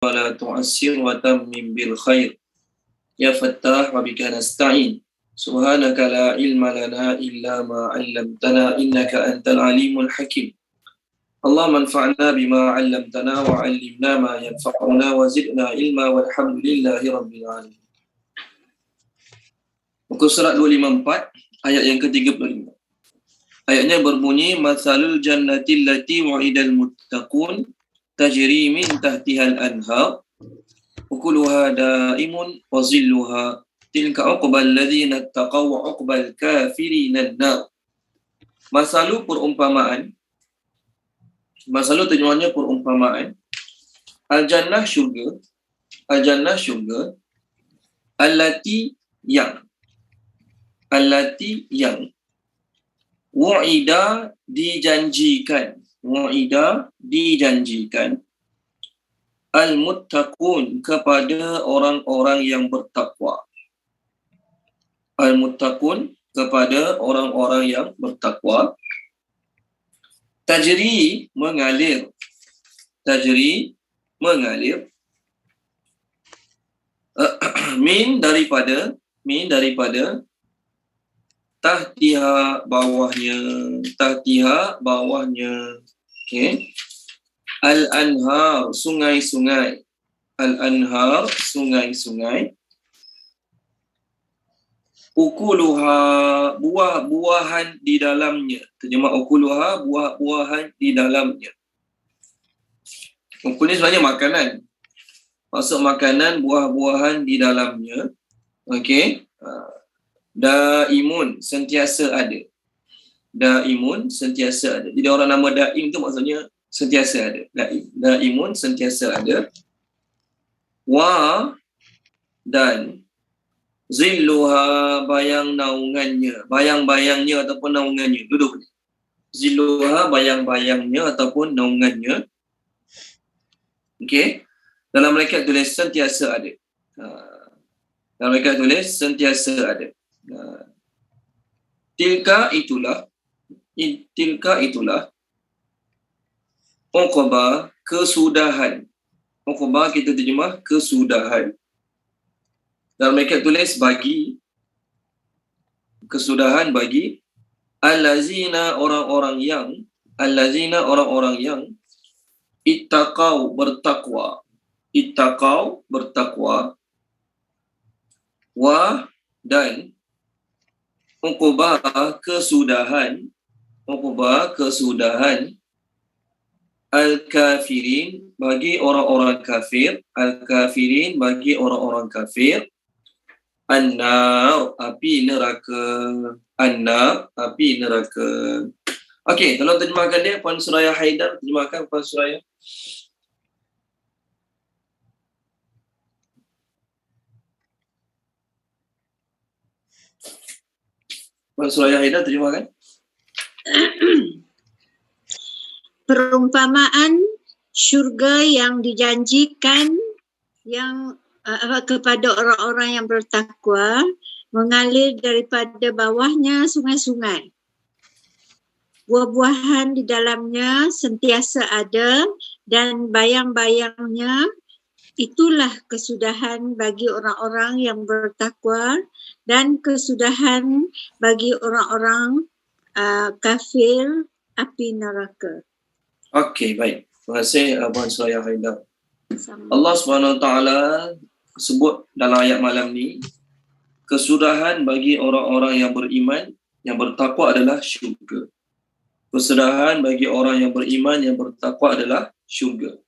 ولا تعسر وتمم بالخير يا فتاح وبك نستعين سبحانك لا علم لنا إلا ما علمتنا إنك أنت العليم الحكيم اللهم انفعنا بما علمتنا وعلمنا ما ينفعنا وزدنا علما والحمد لله رب العالمين. Muka surat 254 ayat yang ke-35. Ayatnya berbunyi matsalul jannati allati wa'idal muttaqun tajri min tahtihal anhar ukuluha daimun wa zilluha tilka uqbal ladzina taqaw wa uqbal kafirin nar. Masalu perumpamaan. Masalu terjemahannya perumpamaan. Al-jannah syurga. Al-jannah syurga. Allati yang wa'ida dijanjikan. Wa'ida dijanjikan. Al-muttaqun kepada orang-orang yang bertakwa. Al-muttaqun kepada orang-orang yang bertakwa. Tajri mengalir. Tajri mengalir. Min daripada tahtiha bawahnya. Okey. Al-anhar sungai-sungai. Al-anhar sungai-sungai. Ukuluha buah-buahan di dalamnya. Terjemah ukuluha buah-buahan di dalamnya. Ukul ni sebenarnya makanan. Maksud makanan buah-buahan di dalamnya. Okey. Daimun sentiasa ada. Daimun sentiasa ada. Jadi orang nama daim tu maksudnya sentiasa ada. Daimun sentiasa ada. Wa dan zilluha bayang naungannya. Bayang-bayangnya ataupun naungannya. Duduk. Zilluha bayang-bayangnya ataupun naungannya. Okey. Dalam mereka tulis sentiasa ada. Dalam mereka tulis sentiasa ada. Tilka itulah uqba kesudahan. Uqba kita terjemah kesudahan. Dalam mereka tulis bagi kesudahan bagi allazina orang-orang yang ittaqau bertakwa. Ittaqau bertakwa. Wa dan uqba kesudahan al-kafirin bagi orang-orang kafir, al-kafirin bagi orang-orang kafir, an-nar api neraka, an-nar api neraka. Okey, tolong terjemahkan dia Puan Suraya Haidar, terjemahkan Puan Suraya. Puan Suraya Haidar terjemahkan. Perumpamaan syurga yang dijanjikan yang kepada orang-orang yang bertakwa mengalir daripada bawahnya sungai-sungai. Buah-buahan di dalamnya sentiasa ada dan bayang-bayangnya itulah kesudahan bagi orang-orang yang bertakwa dan kesudahan bagi orang-orang kafir api neraka. Okey, baik. Terima kasih Puan Suraya Haidar. Allah SWT sebut dalam ayat malam ni kesudahan bagi orang-orang yang beriman, yang bertakwa adalah syurga. Kesudahan bagi orang yang beriman, yang bertakwa adalah syurga.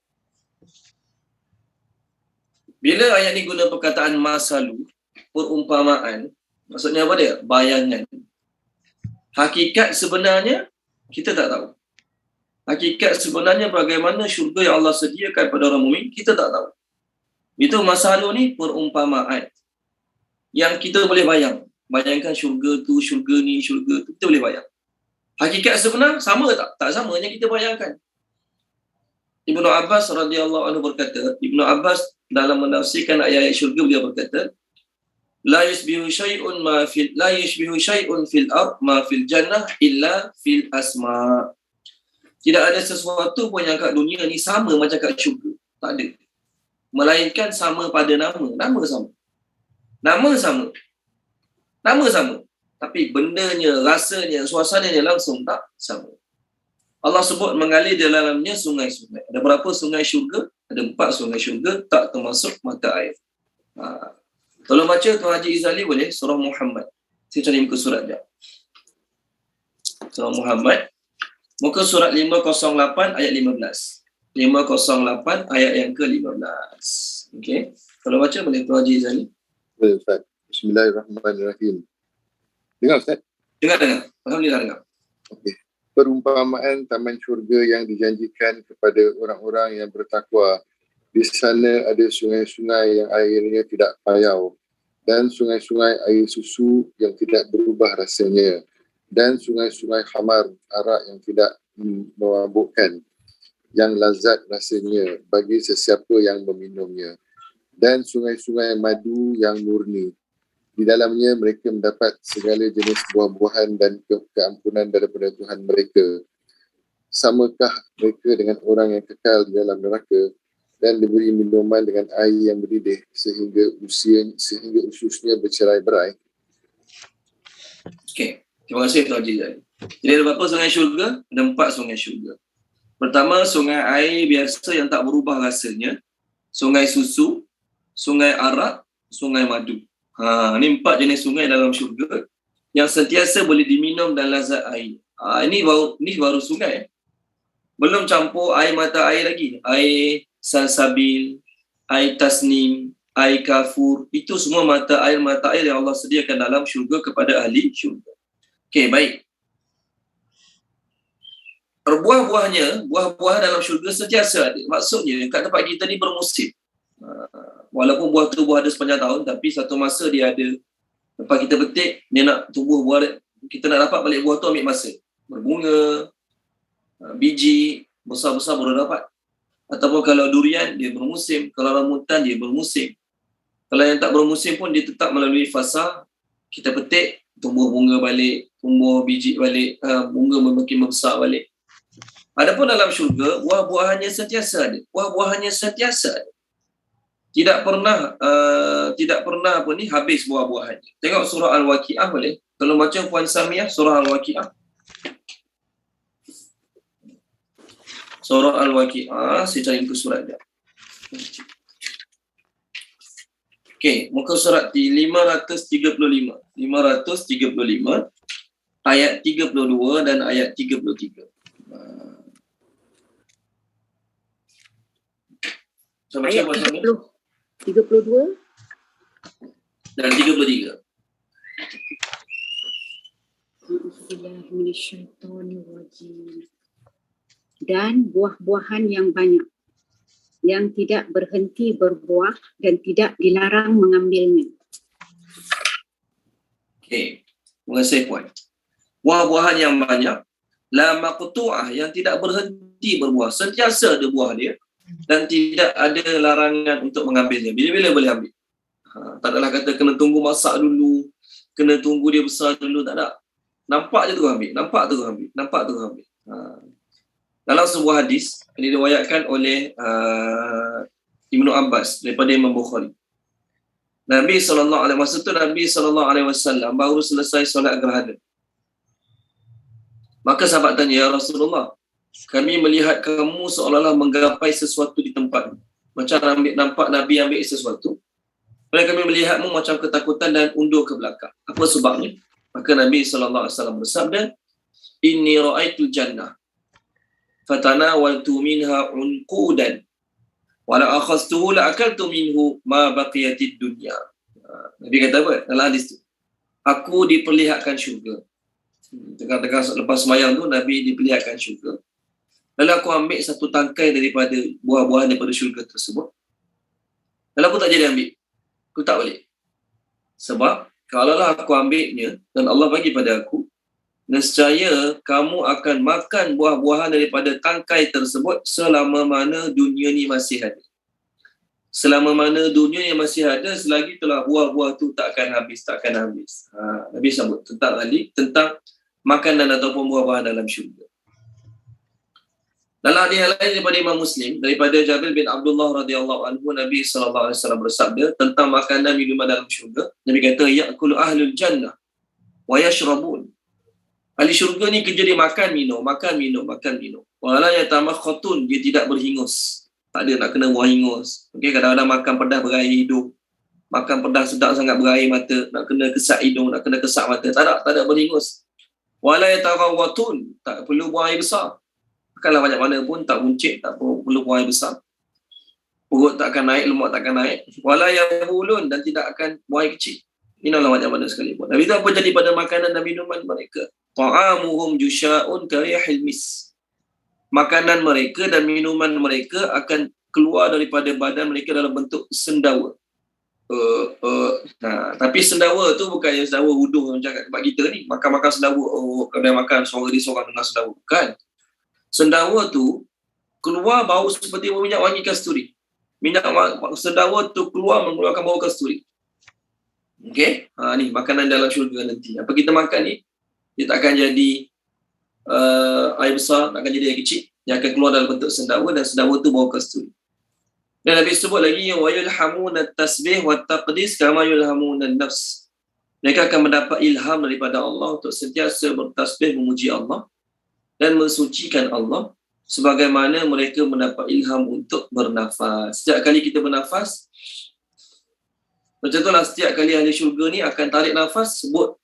Bila ayat ni guna perkataan masalu, perumpamaan, maksudnya apa dia? Bayangan. Hakikat sebenarnya, kita tak tahu. Hakikat sebenarnya bagaimana syurga yang Allah sediakan pada orang mukmin, kita tak tahu. Itu masalu ni perumpamaan. Yang kita boleh bayang. Bayangkan syurga tu, syurga ni, syurga tu, kita boleh bayang. Hakikat sebenar sama tak? Tak sama yang kita bayangkan. Ibnu Abbas radhiyallahu anhu berkata, Ibnu Abbas dalam menafsirkan ayat-ayat syurga beliau berkata, la yashbihu syai'un fil ard ma fil jannah illa fil asma. Tidak ada sesuatu pun yang kat dunia ni sama macam kat syurga. Tak ada. melainkan sama pada nama. Nama sama. Nama sama. Nama sama. Tapi bendanya, rasanya, suasananya langsung tak sama. Allah sebut mengalir di dalamnya sungai-sungai. Ada berapa sungai syurga? Ada 4 sungai syurga, tak termasuk mata air. Tolong baca Tuan Haji Izali boleh? Surah Muhammad. Saya cari muka surat sekejap. Surah Muhammad. Muka surat 508 ayat 15. 508 ayat yang ke-15. Okey. Kalau baca boleh Tuan Haji Izali. Boleh Ustaz. Bismillahirrahmanirrahim. Dengar Ustaz? Dengar. Alhamdulillah dengar. Okey. Perumpamaan taman syurga yang dijanjikan kepada orang-orang yang bertakwa. Di sana ada sungai-sungai yang airnya tidak payau dan sungai-sungai air susu yang tidak berubah rasanya dan sungai-sungai khamar arak yang tidak memabukkan yang lazat rasanya bagi sesiapa yang meminumnya dan sungai-sungai madu yang murni. Di dalamnya mereka mendapat segala jenis buah-buahan dan keampunan daripada Tuhan mereka. Samakah mereka dengan orang yang kekal di dalam neraka dan diberi minuman dengan air yang mendidih sehingga ususnya bercerai-berai? Okey. Terima kasih Tuan Haji Izali. Jadi ada berapa sungai syurga? Ada 4 sungai syurga. Pertama, sungai air biasa yang tak berubah rasanya. Sungai susu, sungai arak, sungai madu. Ini 4 jenis sungai dalam syurga yang sentiasa boleh diminum dan lazat air. Ini baru sungai. Belum campur air mata air lagi. Air salsabil, air tasnim, air kafur. Itu semua mata air yang Allah sediakan dalam syurga kepada ahli syurga. Okey, baik. Buah-buah dalam syurga sentiasa ada. Maksudnya kat tempat kita ni bermusim. Walaupun buah tu buah ada sepanjang tahun, tapi satu masa dia ada. Lepas kita petik, dia nak tumbuh buah, kita nak dapat balik buah tu ambil masa. Berbunga, biji, besar-besar baru dapat. Ataupun kalau durian, dia bermusim. Kalau rambutan, dia bermusim. Kalau yang tak bermusim pun, dia tetap melalui fasa. Kita petik, tumbuh bunga balik, tumbuh biji balik, bunga makin membesar balik. Adapun dalam syurga, buah-buahannya sentiasa ada. Buah-buahannya sentiasa ada. Tidak pernah habis buah-buahannya. Tengok surah Al-Waqi'ah boleh? Kalau baca Puan Samiah, surah Al-Waqi'ah. Surah Al-Waqi'ah, saya cari muka surat dia. Okey, muka surat 535. 535 ayat 32 dan ayat 33. Saya baca Ayat Puan Samiah. 32 Dan 33. Dan buah-buahan yang banyak yang tidak berhenti berbuah dan tidak dilarang mengambilnya. Okey. Terima kasih Puan. Buah-buahan yang banyak, la maqtu'ah yang tidak berhenti berbuah, sentiasa ada buah dia dan tidak ada larangan untuk mengambilnya. Bila-bila boleh ambil. Tak adalah kata kena tunggu masak dulu, kena tunggu dia besar dulu, tak ada. Nampak je tu ambil, nampak tu ambil. Dalam sebuah hadis ini diriwayatkan oleh Ibnu Abbas daripada Imam Bukhari. Nabi SAW baru selesai solat gerhana. Maka sahabat tanya, ya Rasulullah, kami melihat kamu seolah-olah menggapai sesuatu di tempat. Macam nampak Nabi ambil sesuatu. Dan kami melihatmu macam ketakutan dan undur ke belakang. Apa sebabnya? Maka Nabi SAW bersabda, Inni ra'aitul jannah fatanawaltu minha unqudan wala akhastuhu la akaltu minhu ma baqiyatid dunya. Nabi kata apa dalam hadis tu? Aku diperlihatkan syurga. Tengah-tengah lepas sembahyang tu Nabi diperlihatkan syurga. Lalu aku ambil satu tangkai daripada buah-buahan daripada syurga tersebut. Lalu aku tak jadi ambil. Aku tak balik. Sebab kalaulah aku ambilnya dan Allah bagi pada aku, nescaya kamu akan makan buah-buahan daripada tangkai tersebut selama mana dunia ni masih ada. Selama mana dunia yang masih ada, selagi itulah buah-buah tu tak akan habis. Nabi sambut tentang makanan ataupun buah-buahan dalam syurga. Dalam hadis lain daripada Imam Muslim, daripada Jabir bin Abdullah radhiyallahu anhu, Nabi sallallahu alaihi wasallam bersabda tentang makanan minuman dalam syurga. Nabi kata, ya'kulu ahlul jannah wa yashrabun. Ahli syurga ni kerja dia makan minum. Wala yatamakhatun, dia tidak berhingus. Tak ada nak kena buah hingus. Okey, kadang-kadang makan pedas berair hidung. Makan pedas sedap sangat berair mata, nak kena kesak hidung, nak kena kesak mata. Tak ada berhingus. Wala yataghawatun, tak perlu buang air besar. Makanlah banyak mana pun tak buncit, tak perlu buang air besar. Perut tak akan naik, lemak tak akan naik. Wala yabulun, dan tidak akan buang air kecil. Minumlah banyak mana sekalipun. Tapi itu apa jadi pada makanan dan minuman mereka? Ta'amuhum jusha'un karihil mis. Makanan mereka dan minuman mereka akan keluar daripada badan mereka dalam bentuk sendawa. Tapi sendawa tu bukan yang sendawa hudung macam kat tempat kita ni. Makan-makan sendawa. Kalau dia makan suara dia seorang dengar sendawa. Bukan. Sendawa tu keluar bau seperti minyak wangi kasturi. Sendawa tu keluar mengeluarkan bau kasturi. Okey? Ni makanan dalam syurga nanti. Apa kita makan ni, dia tak akan jadi air besar, tak akan jadi air kecil. Dia akan keluar dalam bentuk sendawa, dan sendawa tu bau kasturi. Dan Nabi sebut lagi, wa yulhamuna tasbih wa taqdis kama yulhamuna nafs. Mereka akan mendapat ilham daripada Allah untuk sentiasa bertasbih memuji Allah dan mensucikan Allah, sebagaimana mereka mendapat ilham untuk bernafas. Setiap kali kita bernafas, macam itulah setiap kali ahli syurga ni akan tarik nafas, sebut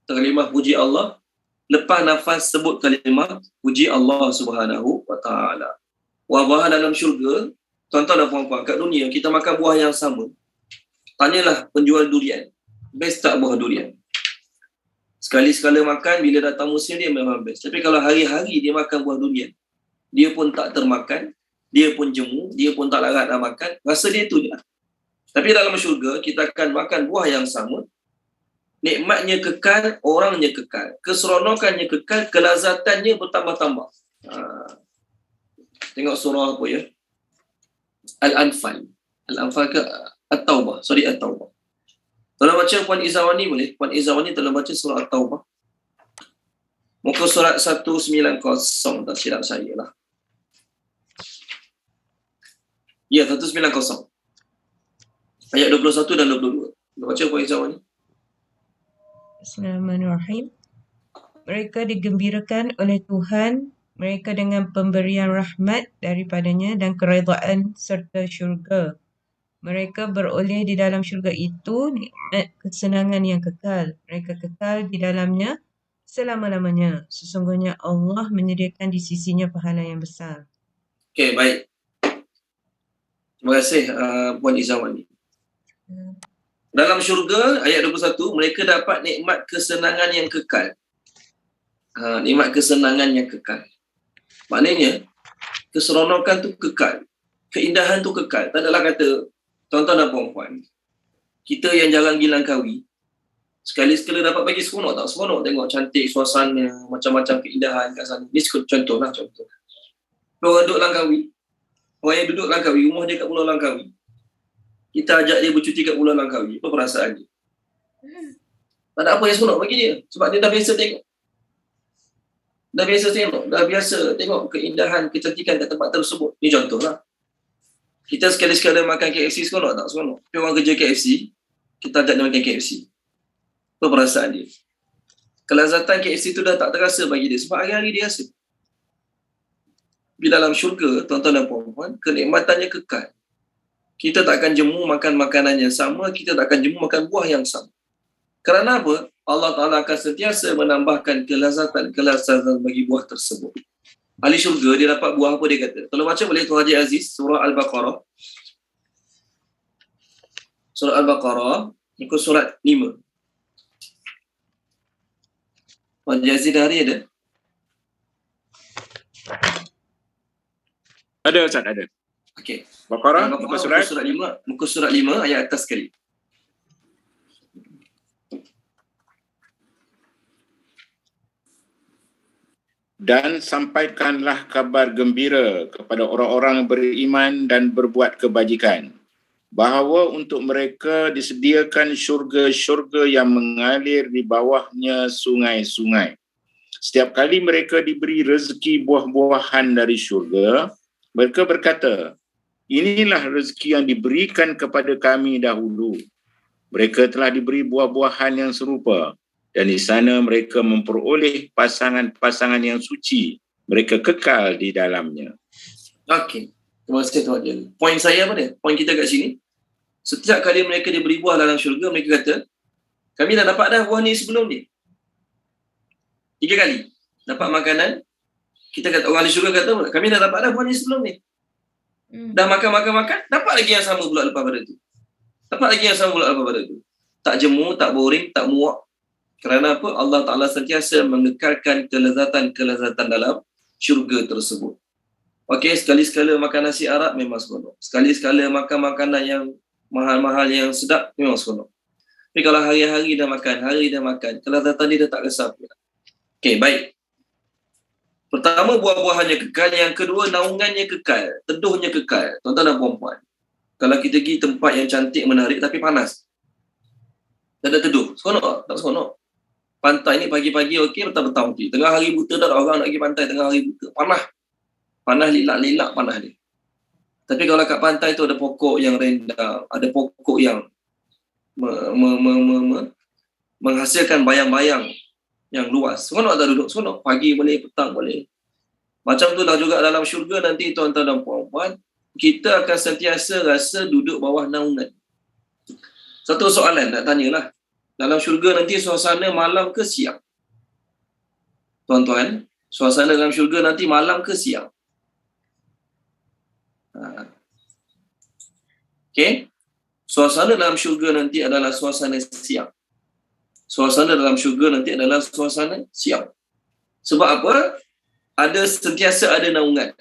kalimah puji Allah. Lepas nafas, sebut kalimah puji Allah Subhanahu wa ta'ala. Wabah dalam syurga, tuan-tuan dan puan-puan, kat dunia kita makan buah yang sama. Tanyalah penjual durian, best tak buah durian? Sekali-sekala makan, bila datang musim dia memang best. Tapi kalau hari-hari dia makan buah durian, dia pun tak termakan, dia pun jemu, dia pun tak larat nak makan, rasa dia tu je. Tapi dalam syurga, kita akan makan buah yang sama, nikmatnya kekal, orangnya kekal, keseronokannya kekal, kelazatannya bertambah-tambah. Tengok surah apa ya? Al-Anfal. Al-Anfal ke At-Taubah? Sorry, At-Taubah. Tolong baca Puan Izawani boleh? Puan Izawani tolong baca surah At-Taubah. Muka surat 190, tak silap saya lah. Ya, 190. Ayat 21 dan 22. Tolong baca Puan Izawani. Bismillahirrahmanirrahim. Mereka digembirakan oleh Tuhan mereka dengan pemberian rahmat daripadanya dan keredaan serta syurga. Mereka beroleh di dalam syurga itu nikmat kesenangan yang kekal. Mereka kekal di dalamnya selama-lamanya. Sesungguhnya Allah menyediakan di sisinya pahala yang besar. Okey, baik. Terima kasih Puan Izawani. Dalam syurga, ayat 21, mereka dapat nikmat kesenangan yang kekal. Nikmat kesenangan yang kekal. Maknanya, keseronokan tu kekal. Keindahan tu kekal. Tak adalah kata, tuan-tuan dan puan-puan, kita yang jarang pergi Langkawi, sekali-sekala dapat bagi seronok tak? Seronok tengok cantik suasana, macam-macam keindahan kat sana. Ni contoh lah, contoh. Orang duduk Langkawi, orang yang duduk Langkawi, rumah dia kat Pulau Langkawi, kita ajak dia bercuti kat Pulau Langkawi, apa perasaan dia? Tak ada apa yang seronok bagi dia, sebab dia dah biasa tengok. Dah biasa tengok keindahan, kecantikan kat tempat tersebut. Ni contoh lah. Kita sekali-sekala makan KFC, seronok tak? Seronok. Tapi orang kerja KFC, kita ajak dia makan KFC. Apa perasaan dia? Kelazatan KFC tu dah tak terasa bagi dia, sebab hari-hari dia rasa. Di dalam syurga, tuan-tuan dan puan-puan, kenikmatannya kekal. Kita tak akan jemu makan makanan yang sama, kita tak akan jemu makan buah yang sama. Kerana apa? Allah Ta'ala akan sentiasa menambahkan kelazatan bagi buah tersebut. Ahli syurga, dia dapat buah apa dia kata? Kalau baca boleh Tuan Haji Aziz, surah Al-Baqarah. Surah Al-Baqarah, ikut surat 5. Tuan Haji Aziz dah hari ada? Ada Ustaz, ada. Okey. Baqarah, muka surat 5, muka surat 5 ayat atas sekali. Dan sampaikanlah kabar gembira kepada orang-orang beriman dan berbuat kebajikan, bahawa untuk mereka disediakan syurga-syurga yang mengalir di bawahnya sungai-sungai. Setiap kali mereka diberi rezeki buah-buahan dari syurga, mereka berkata, inilah rezeki yang diberikan kepada kami dahulu. Mereka telah diberi buah-buahan yang serupa, dan di sana mereka memperoleh pasangan-pasangan yang suci. Mereka kekal di dalamnya. Okey. Terima kasih Tuan Jalil. Poin saya apa dia? Poin kita kat sini. Setiap kali mereka diberi buah dalam syurga, mereka kata, kami dah dapat dah buah ni sebelum ni. 3 kali. Dapat makanan. Kita kata, orang di syurga kata, kami dah dapat dah buah ni sebelum ni. Dah makan. Dapat lagi yang sama pula lepas pada tu. Dapat lagi yang sama pula lepas pada tu. Tak jemu, tak boring, tak muak. Kerana apa? Allah Ta'ala sentiasa mengekalkan kelezatan dalam syurga tersebut. Okey, sekali-sekala makan nasi Arab memang seronok. Sekali-sekala makan makanan yang mahal-mahal yang sedap memang seronok. Tapi kalau hari-hari dah makan, kelezatan dia dah tak rasa apa. Okey, baik. Pertama, buah-buahannya kekal. Yang kedua, naungannya kekal. Teduhnya kekal. Tuan-tuan dan puan-puan. Kalau kita pergi tempat yang cantik, menarik tapi panas. Tak ada teduh. Seronok tak? Tak seronok. Pantai ni pagi-pagi okey, petang-petang okey. Tengah hari buta dah orang nak pergi pantai tengah hari buta. Panas lilak-lilak panas dia. Tapi kalau kat pantai tu ada pokok yang rindang, ada pokok yang menghasilkan bayang-bayang yang luas. Seronok tak duduk? Seronok. Pagi boleh, petang boleh. Macam tu dah juga dalam syurga nanti tuan-tuan dan puan-puan, kita akan sentiasa rasa duduk bawah naungan. Satu soalan nak tanyalah. Dalam syurga nanti suasana malam ke siang? Tuan-tuan, suasana dalam syurga nanti malam ke siang? Okey. Suasana dalam syurga nanti adalah suasana siang. Suasana dalam syurga nanti adalah suasana siang. Sebab apa? Sentiasa ada naungan.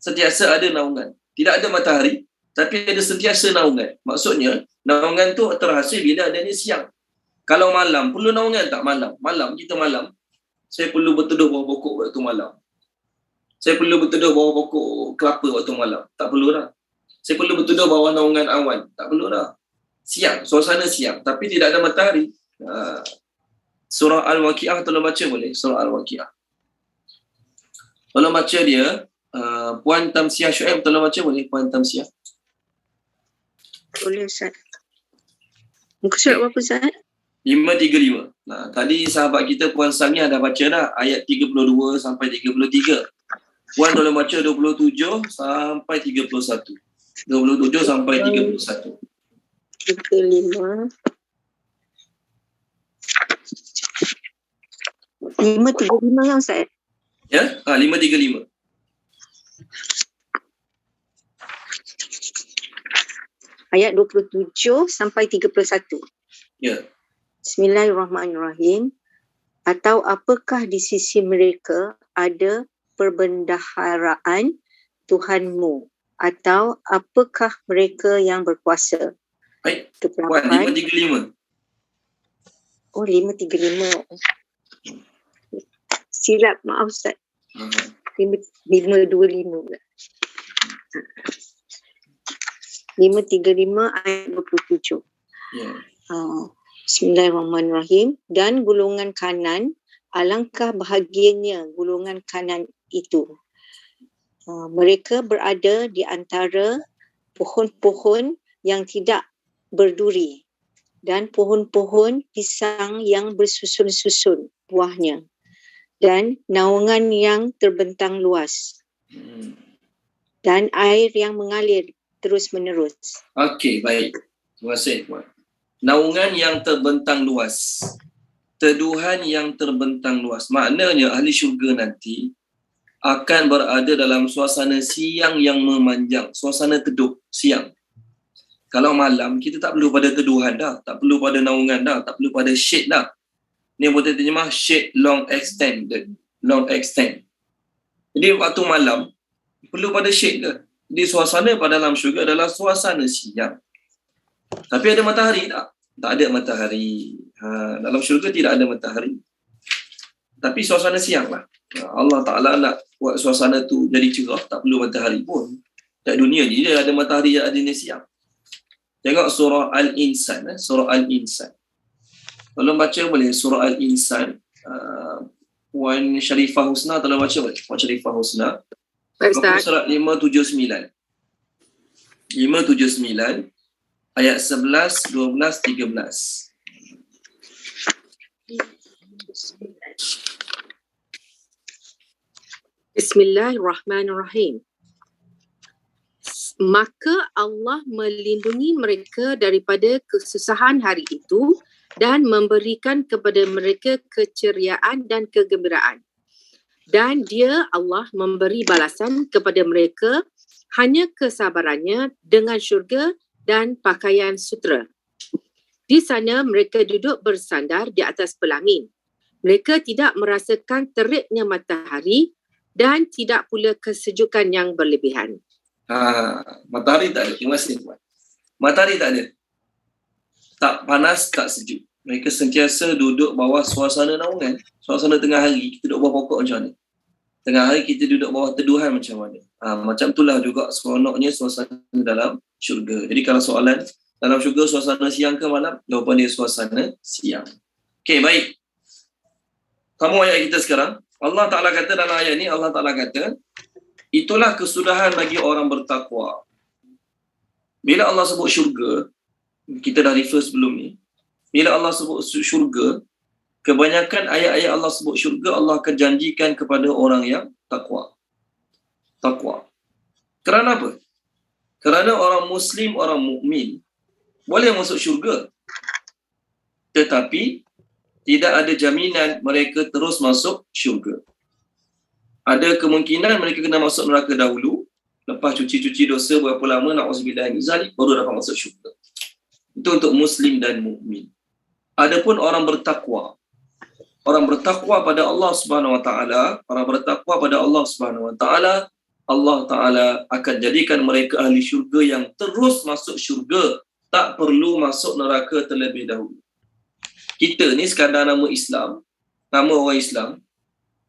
Sentiasa ada naungan. Tidak ada matahari, tapi ada sentiasa naungan. Maksudnya, naungan tu terhasil bila adanya siang. Kalau malam, perlu naungan tak malam? Kita malam. Saya perlu berteduh bawah pokok waktu malam. Saya perlu berteduh bawah pokok kelapa waktu malam. Tak perlu dah. Saya perlu berteduh bawah naungan awan. Tak perlu dah. Siang, suasana siang. Tapi tidak ada matahari. Surah Al-Waqi'ah tolong baca boleh? Surah Al-Waqi'ah. Tolong baca dia. Puan Tamsiah Syuaib tolong baca boleh? Puan Tamsiah. Boleh Ustaz. Muka surat berapa Ustaz? 535. Nah, tadi sahabat kita Puan Samiah dah baca dah ayat 32 sampai 33. Puan tolong baca 27 sampai 31. 27 sampai 31. 35. 535 kan Ustaz? Ya? 535. Ayat 27 sampai 31. Ya. Bismillahirrahmanirrahim. Atau apakah di sisi mereka ada perbendaharaan Tuhanmu? Atau apakah mereka yang berkuasa? Baik. Puan, 535. Oh, 535. Silap, maaf Ustaz. 525 pula. 535 ayat 27. Ya. Bismillahirrahmanirrahim. Dan gulungan kanan, alangkah bahagianya gulungan kanan itu. Mereka berada di antara pohon-pohon yang tidak berduri dan pohon-pohon pisang yang bersusun-susun buahnya dan naungan yang terbentang luas dan air yang mengalir terus-menerus. Okey, baik. Terima kasih, Puan. Naungan yang terbentang luas. Teduhan yang terbentang luas. Maknanya ahli syurga nanti akan berada dalam suasana siang yang memanjang. Suasana teduh siang. Kalau malam, kita tak perlu pada teduhan dah. Tak perlu pada naungan dah. Tak perlu pada shade dah. Ni yang boleh terjemah shade long extended. Long extend. Jadi waktu malam, perlu pada shade ke? Jadi suasana pada dalam syurga adalah suasana siang. Tapi ada matahari tak? Tak ada matahari. Dalam syurga tidak ada matahari. Tapi suasana siang lah. Allah Ta'ala nak buat suasana tu jadi cerah. Tak perlu matahari pun. Kat dunia ni dia ada matahari, ada siang. Tengok surah Al-Insan. Surah Al-Insan. Tolong baca boleh surah Al-Insan. Puan Sharifah Husna telah baca tak? Puan Sharifah Husna. Baik, Muka Ustaz. surat 579. 579 ayat 11, 12, 13. Bismillahirrahmanirrahim. Maka Allah melindungi mereka daripada kesusahan hari itu dan memberikan kepada mereka keceriaan dan kegembiraan. Dan Dia, Allah, memberi balasan kepada mereka hanya kesabarannya dengan syurga dan pakaian sutera. Di sana mereka duduk bersandar di atas pelangin. Mereka tidak merasakan teriknya matahari dan tidak pula kesejukan yang berlebihan. Matahari tak ada. Terima kasih Puan. Matahari tak ada. Tak panas, tak sejuk. Mereka sentiasa duduk bawah suasana naungan. Suasana tengah hari, kita duduk bawah pokok macam mana? Tengah hari kita duduk bawah teduhan macam mana? Macam itulah juga seronoknya suasana dalam syurga. Jadi kalau soalan, dalam syurga suasana siang ke malam? Jawapan dia suasana siang. Okey, baik. Kamu ayat kita sekarang. Allah Ta'ala kata dalam ayat ni, Allah Ta'ala kata, itulah kesudahan bagi orang bertakwa. Bila Allah sebut syurga, kita dah refer sebelum ni, bila Allah sebut syurga, kebanyakan ayat-ayat Allah sebut syurga, Allah akan janjikan kepada orang yang takwa. Takwa. Kerana apa? Kerana orang Muslim, orang mukmin boleh masuk syurga. Tetapi, tidak ada jaminan mereka terus masuk syurga. Ada kemungkinan mereka kena masuk neraka dahulu, lepas cuci-cuci dosa berapa lama, na'udzubillah min zalik, baru dapat masuk syurga. Itu untuk Muslim dan mukmin. Adapun orang bertakwa pada Allah Subhanahu Wa Taala, orang bertakwa pada Allah Subhanahu Wa Taala, Allah Taala akan jadikan mereka ahli syurga yang terus masuk syurga, tak perlu masuk neraka terlebih dahulu. Kita ni sekadar nama Islam, nama orang Islam,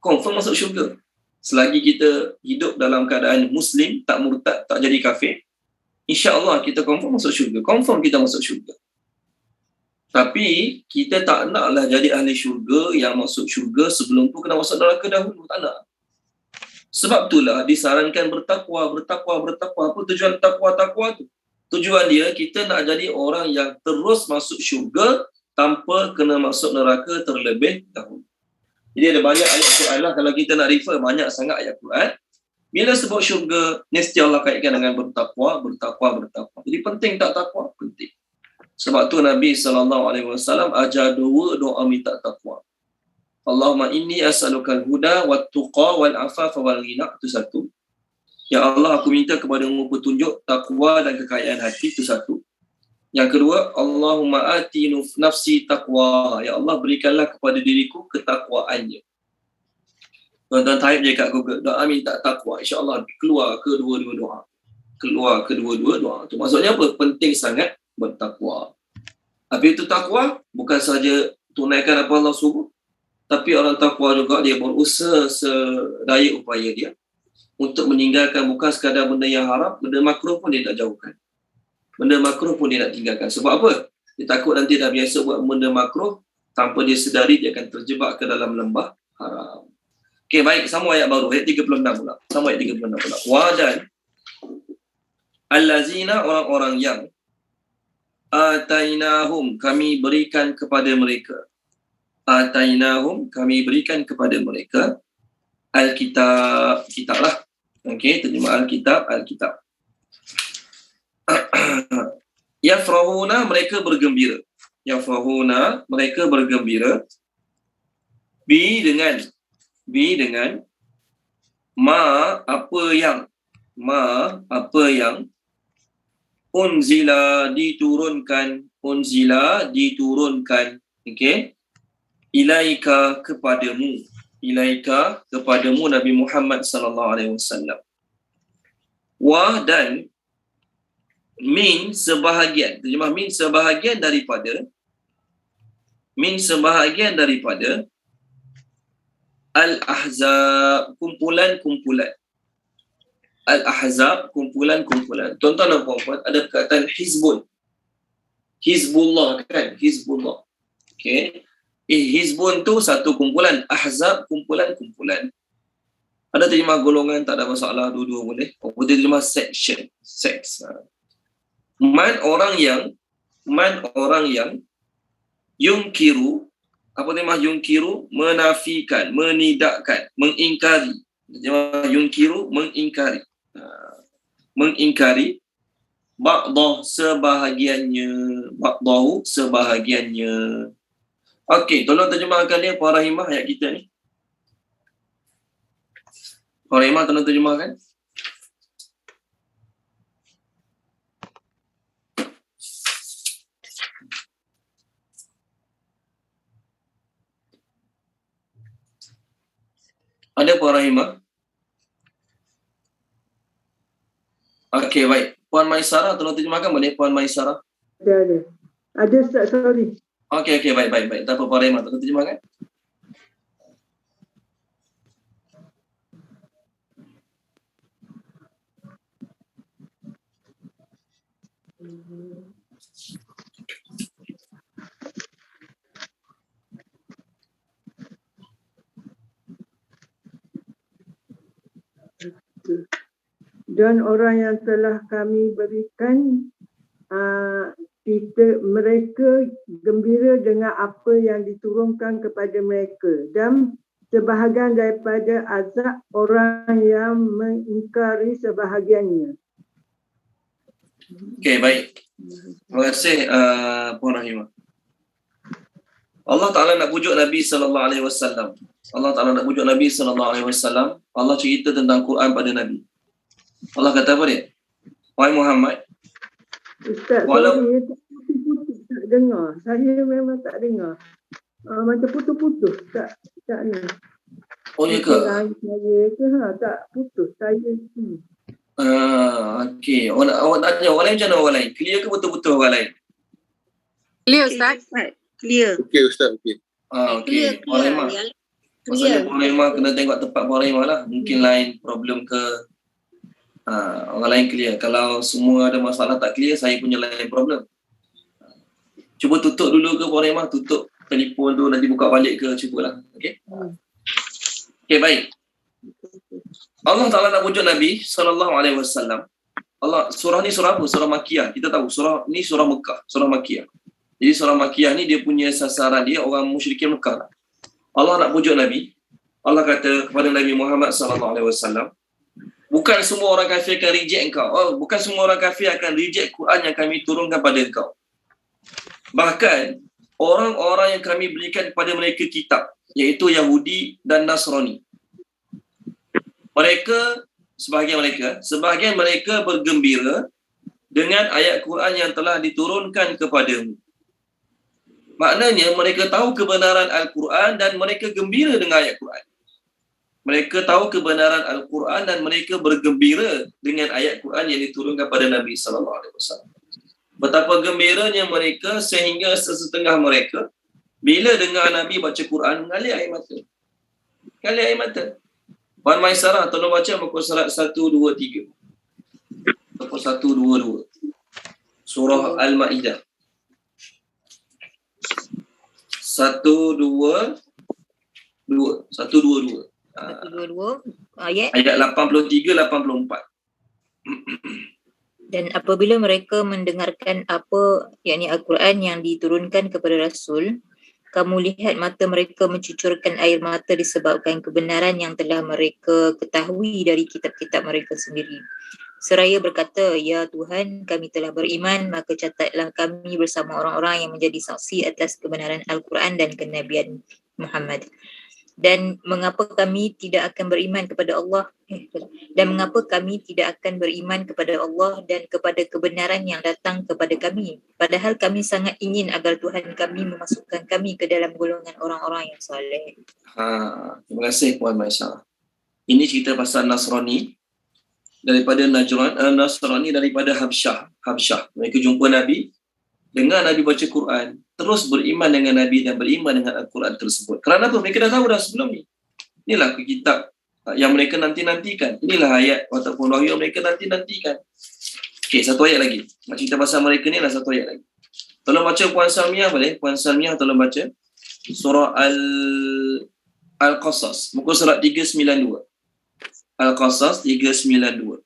confirm masuk syurga. Selagi kita hidup dalam keadaan Muslim, tak murtad, tak jadi kafir, insya-Allah kita confirm masuk syurga. Confirm kita masuk syurga. Tapi kita tak naklah jadi ahli syurga yang masuk syurga sebelum tu kena masuk neraka dahulu. Tak nak. Sebab itulah disarankan bertakwa. Apa tujuan takwa tu? Tujuan dia kita nak jadi orang yang terus masuk syurga tanpa kena masuk neraka terlebih dahulu. Jadi ada banyak ayat Quran lah, kalau kita nak refer banyak sangat ayat Quran. Bila sebut syurga, mesti Allah kaitkan dengan bertakwa. Jadi penting tak takwa? Penting. Sebab tu Nabi SAW ajar doa minta takwa. Allahumma inni as'alukal huda wat tuqa wal afafa wal ghina, itu satu. Ya Allah, aku minta kepadamu petunjuk, takwa dan kekayaan hati, itu satu. Yang kedua, Allahumma ati nafsi taqwa. Ya Allah, berikanlah kepada diriku ketakwaannya. Tuan-tuan type je kat Google, doa minta takwa. InsyaAllah keluar kedua-dua doa. Itu maksudnya apa? Penting sangat bertakwa. Tapi itu takwa bukan saja tunaikan apa Allah suruh, tapi orang takwa juga dia berusaha sedaya upaya dia untuk meninggalkan bukan sekadar benda yang haram, benda makruh pun dia tak jauhkan. Benda makruh pun dia nak tinggalkan. Sebab apa? Dia takut nanti dah biasa buat benda makruh, tanpa dia sedari dia akan terjebak ke dalam lembah haram. Okey, baik, sama ayat baru, ayat 36 pula. Sama ayat 36 pula. Wadan allazina, orang-orang yang atainahum, kami berikan kepada mereka. Atainahum, kami berikan kepada mereka Alkitab, kitab lah. Okey, terjemahan Alkitab. Yafrahuna, mereka bergembira. Yafrahuna, mereka bergembira. Bi dengan ma, apa yang unzila, diturunkan, okey, ilaika, kepadamu Nabi Muhammad sallallahu alaihi wasallam. Wa, dan min, sebahagian, terjemah min, sebahagian daripada al-ahzab, kumpulan-kumpulan. Al-ahzab, kumpulan-kumpulan. Tuan-tuan dan puan-puan, ada perkataan hizbun. Hizbullah kan? Hizbullah. Okay. Hizbun tu satu kumpulan, ahzab kumpulan-kumpulan. Ada terjemah golongan, tak ada masalah, dua-dua boleh. Boleh terjemah section, seks. Man orang yang yungkiru, apa terjemah yungkiru? Menafikan, menidakkan, mengingkari. Terjemah yungkiru, mengingkari. Mengingkari ba'dah sebahagiannya. Okey, tolong terjemahkan dia Puan Rahimah ayat kita ni. Puan Rahimah tolong terjemahkan. Ada Puan Rahimah? Okey, baik. Puan Maisarah tolong terjemahkan boleh Puan Maisarah? Ada. Ada Ustaz, sorry. Okey, baik. Tak apa Puan Rahimah tolong terjemahkan. Dan orang yang telah kami berikan mereka gembira dengan apa yang diturunkan kepada mereka, dan sebahagian daripada azab orang yang mengingkari sebahagiannya. Okey, baik. Terima kasih Puan Rahimah. Allah Ta'ala nak pujuk Nabi SAW. Allah cerita tentang Quran pada Nabi. Allah kata apa dia? Wahai Muhammad, Ustaz, sorry, putus-putus tak dengar. Saya memang tak dengar. Macam putus-putus. Tak ni. oh ya ke? Saya ke tak putus. Saya Okey. Awak nak tanya orang lain macam mana orang lain? Clear ke betul-betul orang lain? Clear Ustaz? Clear. Okey Ustaz, okey. Okey. Puan Rahimah. Maksudnya Puan Rahimah kena tengok tempat Puan Rahimah lah. Mungkin lain problem ke orang lain clear. Kalau semua ada masalah tak clear, saya punya lain problem. Cuba tutup dulu ke Puan Rahimah, tutup telefon tu, nanti buka balik ke, cubalah. Okey. Okey, baik. Allah Ta'ala nak pujuk Nabi SAW. Surah ni surah apa? Surah Makiyah. Kita tahu surah ni surah Mekah, surah Makiyah. Jadi surah Makiyah ni dia punya sasaran dia orang musyrikin Mekah. Allah nak pujuk Nabi. Allah kata kepada Nabi Muhammad SAW, bukan semua orang kafir akan reject engkau. Bukan semua orang kafir akan reject Quran yang kami turunkan pada engkau. Bahkan orang-orang yang kami berikan kepada mereka kitab, iaitu Yahudi dan Nasrani. Sebahagian mereka bergembira dengan ayat Quran yang telah diturunkan kepadamu. Maknanya mereka tahu kebenaran Al-Quran dan mereka gembira dengan ayat Quran. Mereka tahu kebenaran Al-Quran dan mereka bergembira dengan ayat Quran yang diturunkan pada Nabi SAW. Betapa gembiranya mereka sehingga sesetengah mereka bila dengar Nabi baca Quran mengalir air mata. Puan Maisarah, tolong baca muka surat 123. Muka 122. Surah Al-Ma'idah. 122. 122 ayat 83-84. Dan apabila mereka mendengarkan apa yakni Al-Quran yang diturunkan kepada Rasul, kamu lihat mata mereka mencucurkan air mata disebabkan kebenaran yang telah mereka ketahui dari kitab-kitab mereka sendiri. Seraya berkata, ya Tuhan, kami telah beriman, maka catatlah kami bersama orang-orang yang menjadi saksi atas kebenaran Al-Quran dan kenabian Muhammad. Dan mengapa kami tidak akan beriman kepada Allah dan kepada kebenaran yang datang kepada kami, padahal kami sangat ingin agar Tuhan kami memasukkan kami ke dalam golongan orang-orang yang soleh. Terima kasih Puan Maisarah. Ini cerita pasal Nasrani daripada Najran, Nasrani daripada Habsyah. Mereka jumpa Nabi, dengar Nabi baca Quran, terus beriman dengan Nabi dan beriman dengan Al-Quran tersebut. Kerana apa? Mereka dah tahu dah sebelum ni. Inilah kitab yang mereka nanti-nantikan. Inilah ayat ataupun wahyu yang mereka nanti-nantikan. Okey, satu ayat lagi. Nak cerita pasal mereka ni lah satu ayat lagi. Tolong baca Puan Salmiah boleh? Puan Salmiah tolong baca. surah Al-Qasas, muka surat 392. Al-Qasas 392.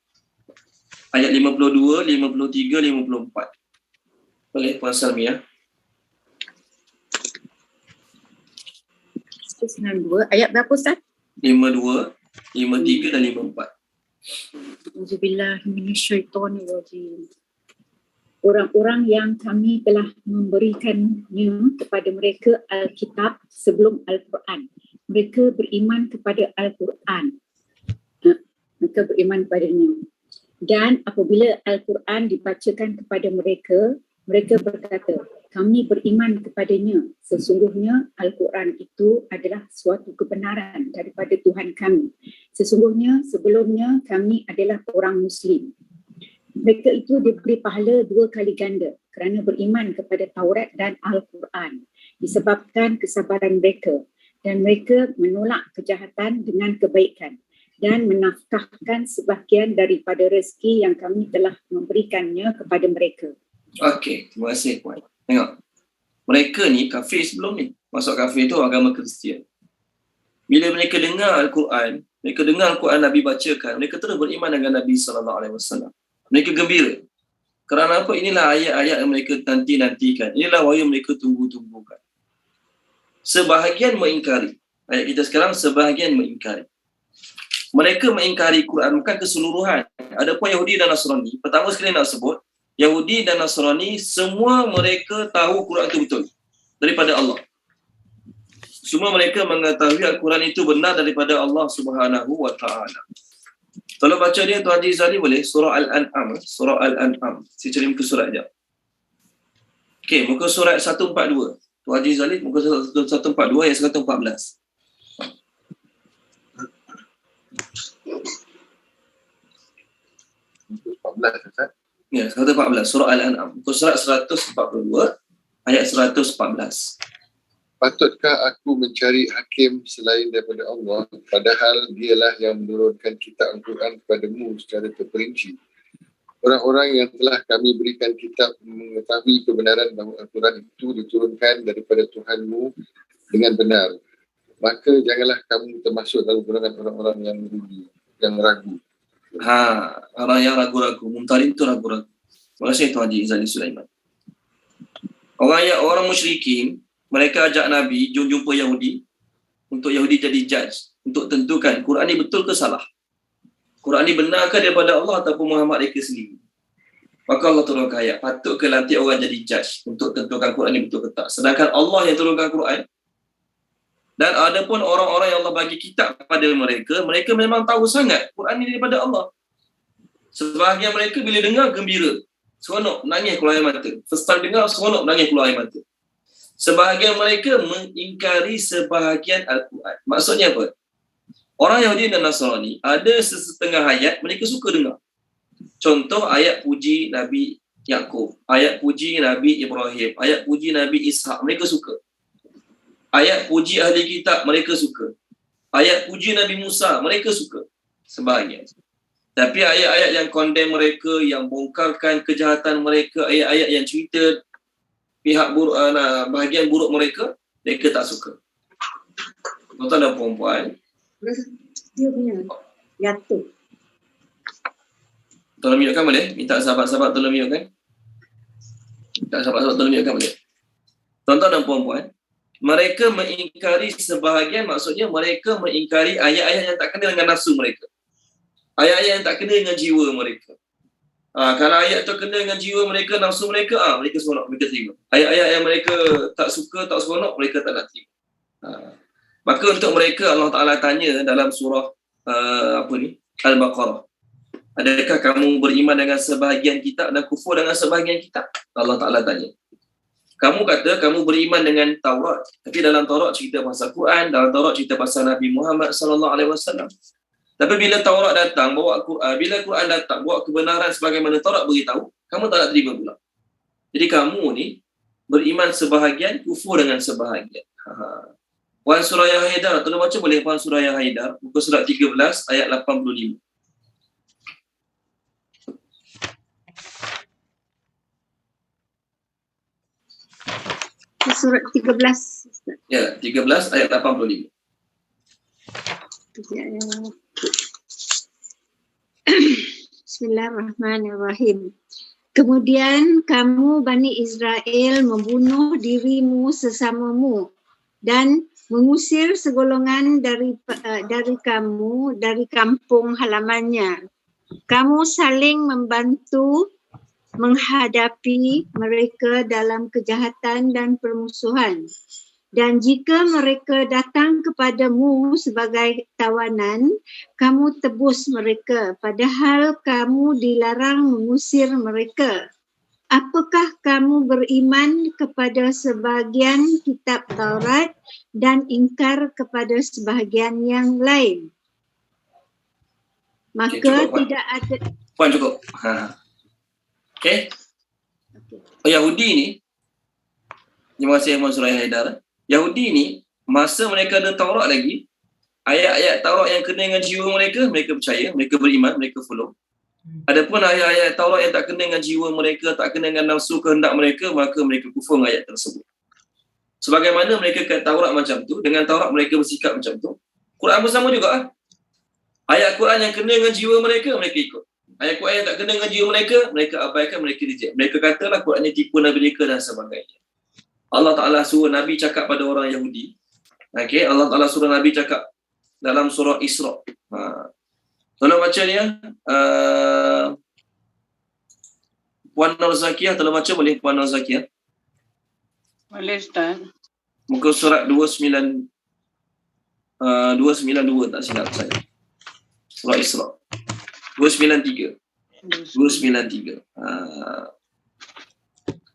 Ayat 52, 53, 54. Boleh Puan Salmiah? 92. Ayat berapa Ustaz? 52, 53 dan 54. Auzubillahiminasyaitonirrajim. Orang-orang yang kami telah memberikannya kepada mereka Alkitab sebelum Al-Quran. Mereka beriman kepada Al-Quran. Mereka beriman kepadanya. Dan apabila Al-Quran dibacakan kepada mereka, mereka berkata, kami beriman kepadanya. Sesungguhnya Al-Quran itu adalah suatu kebenaran daripada Tuhan kami. Sesungguhnya sebelumnya kami adalah orang Muslim. Mereka itu diberi pahala 2 kali ganda kerana beriman kepada Taurat dan Al-Quran disebabkan kesabaran mereka, dan mereka menolak kejahatan dengan kebaikan dan menafkahkan sebahagian daripada rezeki yang kami telah memberikannya kepada mereka. Okey, terima kasih Puan. Tengok. Mereka ni kafir sebelum ni. Masuk kafir tu agama Kristian. Bila mereka dengar Al-Quran, mereka dengar Al-Quran Nabi bacakan, mereka terus beriman dengan Nabi SAW. Mereka gembira. Kerana apa? Inilah ayat-ayat yang mereka nanti-nantikan. Inilah wahyu mereka tunggu-tunggukan. Sebahagian mengingkari. Ayat kita sekarang, sebahagian mengingkari. Mereka mengingkari Quran bukan keseluruhan. Adapun Yahudi dan Nasrani, pertama sekali nak sebut, Yahudi dan Nasrani, semua mereka tahu Quran itu betul. Daripada Allah. Semua mereka mengetahui Al-Quran itu benar daripada Allah Subhanahu wa Ta'ala. Kalau baca dia Tuan Haji Zali boleh, surah Al-An'am. Surah Al-An'am. Saya cari muka surat sekejap. Okey, muka surat 142. Tuan Haji Zali, muka surat 142 ayat 114. Ya, 114. Surah Al-An'am. Muka surat 142 ayat 114. Patutkah aku mencari hakim selain daripada Allah, padahal dialah yang menurunkan kitab Al-Quran kepadamu secara terperinci. Orang-orang yang telah kami berikan kitab mengetahui kebenaran bahawa Al-Quran itu diturunkan daripada Tuhanmu dengan benar. Maka janganlah kamu termasuk dalam golongan orang-orang yang merugi, yang ragu. Orang yang ragu-ragu. Mumtarin itu ragu-ragu. Terima kasih Tuan Haji Izali Sulaiman. Orang musyrikin, mereka ajak Nabi jom jumpa Yahudi untuk Yahudi jadi judge, untuk tentukan Quran ni betul ke salah. Quran ni benar ke daripada Allah ataupun Muhammad mereka sendiri. Maka Allah turunkan ayat, patut ke nanti orang jadi judge untuk tentukan Quran ni betul ke tak. Sedangkan Allah yang turunkan Quran. Dan ada pun orang-orang yang Allah bagi kitab kepada mereka, mereka memang tahu sangat Quran ni daripada Allah. Sebahagian mereka bila dengar gembira, seronok, nangis keluar air mata. First time dengar, seronok, nangis keluar air mata. Sebahagian mereka mengingkari sebahagian Al-Quran. Maksudnya apa? Orang Yahudi dan Nasrani, ada setengah ayat mereka suka dengar. Contoh ayat puji Nabi Yaqub, ayat puji Nabi Ibrahim, ayat puji Nabi Ishaq, mereka suka. Ayat puji ahli kitab, mereka suka. Ayat puji Nabi Musa, mereka suka. Sebahagian. Tapi ayat-ayat yang condemn mereka, yang bongkarkan kejahatan mereka, ayat-ayat yang cerita pihak buruk, bahagian buruk mereka tak suka. Tuan-tuan dan puan-puan, Dia punya jatuh. tolong mute-kan boleh? Minta sahabat-sahabat tolong mute-kan? Minta sahabat-sahabat tolong mute-kan boleh? Tuan-tuan dan puan-puan, mereka mengingkari sebahagian, maksudnya mereka mengingkari ayat-ayat yang tak kena dengan nafsu mereka. Ayat-ayat yang tak kena dengan jiwa mereka. Kalau ayat tu kena dengan jiwa mereka, nafsu mereka, mereka seronok, mereka terima. Ayat-ayat yang mereka tak suka, tak seronok, mereka tak nak terima. Maka untuk mereka Allah Ta'ala tanya dalam surah Al-Baqarah, adakah kamu beriman dengan sebahagian kitab dan kufur dengan sebahagian kitab? Allah Ta'ala tanya. Kamu kata kamu beriman dengan Taurat, tapi dalam Taurat cerita pasal Quran, dalam Taurat cerita pasal Nabi Muhammad SAW. Tapi bila Taurat datang, bawa Quran, bila Quran datang, bawa kebenaran sebagaimana Taurat beritahu, kamu tak nak terima pula. Jadi kamu ni beriman sebahagian, kufur dengan sebahagian. Puan Suraya Haidar, tolong baca boleh Puan Suraya Haidar, muka surat 13 ayat 85. surat 13. Ustaz. Ya, 13 ayat 85. Sekejap ya. Bismillahirrahmanirrahim. Kemudian kamu Bani Israel membunuh dirimu sesamamu dan mengusir segolongan dari kamu dari kampung halamannya. Kamu saling membantu menghadapi mereka dalam kejahatan dan permusuhan. Dan jika mereka datang kepadamu sebagai tawanan, kamu tebus mereka padahal kamu dilarang mengusir mereka. Apakah kamu beriman kepada sebahagian kitab Taurat dan ingkar kepada sebahagian yang lain? Maka cukup, tidak ada... Puan cukup. Okey. Yahudi ni, terima kasih Ahmad Suraya Haidar. Yahudi ni, masa mereka ada Taurat lagi, ayat-ayat Taurat yang kena dengan jiwa mereka, mereka percaya, mereka beriman, mereka follow. Adapun ayat-ayat Taurat yang tak kena dengan jiwa mereka, tak kena dengan nafsu kehendak mereka, maka mereka kufur dengan ayat tersebut. Sebagaimana mereka kata Taurat macam tu, dengan Taurat mereka bersikap macam tu, Quran pun sama juga. Ayat Quran yang kena dengan jiwa mereka, mereka ikut. Ayat Quran yang tak kena dengan jiwa mereka, mereka abaikan, mereka reject. Mereka katalah Quran ni tipu Nabi mereka dan sebagainya. Allah Ta'ala suruh Nabi cakap pada orang Yahudi. Okay, Allah Ta'ala suruh Nabi cakap dalam surah Isra. Tolong baca dia. Puan Nur Zakiyah, tolong baca boleh Puan Nur Zakiyah? Boleh Ustaz. Muka surat 292 tak silap saya. Surah Isra. 293. 293.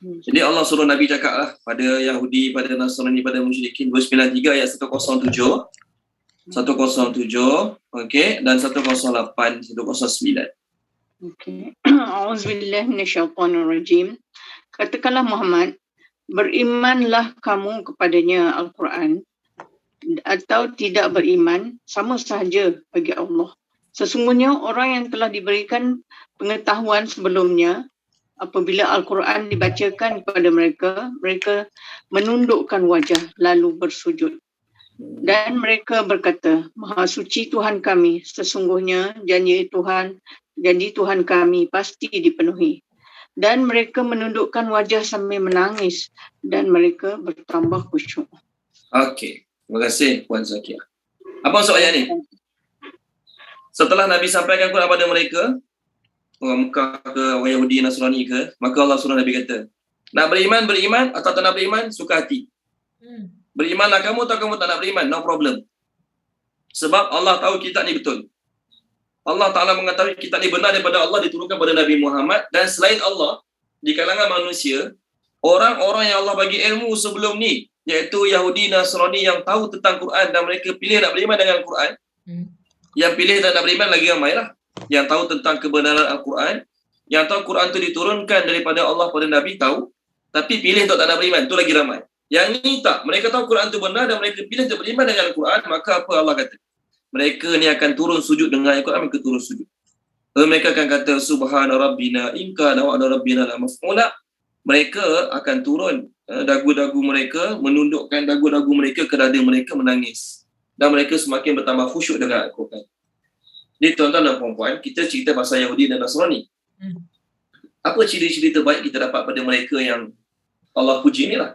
Jadi Allah suruh Nabi cakap lah pada Yahudi, pada Nasrani, pada musyrikin. 293 ayat 107. 107, okey, dan 108, 109. Okey. A'udzubillahi minasyaitonirrajim. Katakanlah Muhammad, berimanlah kamu kepadanya Al-Quran atau tidak beriman, sama sahaja bagi Allah. Sesungguhnya orang yang telah diberikan pengetahuan sebelumnya, apabila Al-Quran dibacakan kepada mereka, mereka menundukkan wajah lalu bersujud. Dan mereka berkata, Maha suci Tuhan kami, sesungguhnya janji Tuhan kami pasti dipenuhi. Dan mereka menundukkan wajah sambil menangis dan mereka bertambah khusyuk. Okey, terima kasih Puan Zakiyah. Apa maksud ayat ni? Setelah Nabi sampaikan Quran pada mereka, orang Mekah ke, orang Yahudi, Nasrani ke, maka Allah suruh Nabi kata, nak beriman, atau tak nak beriman, suka hati. Berimanlah kamu atau kamu tak nak beriman, no problem. Sebab Allah tahu kitab ni betul. Allah Ta'ala mengetahui kitab ni benar daripada Allah, diturunkan pada Nabi Muhammad, dan selain Allah, di kalangan manusia, orang-orang yang Allah bagi ilmu sebelum ni, iaitu Yahudi, Nasrani yang tahu tentang Quran dan mereka pilih nak beriman dengan Quran, yang pilih tak nak beriman lagi ramai lah. Yang tahu tentang kebenaran Al-Quran, yang tahu Quran tu diturunkan daripada Allah pada Nabi, tahu, tapi pilih untuk tak nak beriman, tu lagi ramai. Yang ni tak, mereka tahu Quran tu benar dan mereka pilih untuk beriman dengan Al-Quran, maka apa Allah kata? Mereka ni akan turun sujud dengan Al-Quran, mereka turun sujud. Mereka akan kata, Subhana Rabbina inka wa'ala Rabbina la maf'ula. Mereka akan turun dagu-dagu mereka, menundukkan dagu-dagu mereka ke dada mereka, menangis. Dan mereka semakin bertambah khusyuk dengan Al-Quran. Jadi tuan-tuan dan puan-puan, kita cerita pasal Yahudi dan Nasrani. Apa ciri-ciri terbaik kita dapat pada mereka yang Allah puji ni lah?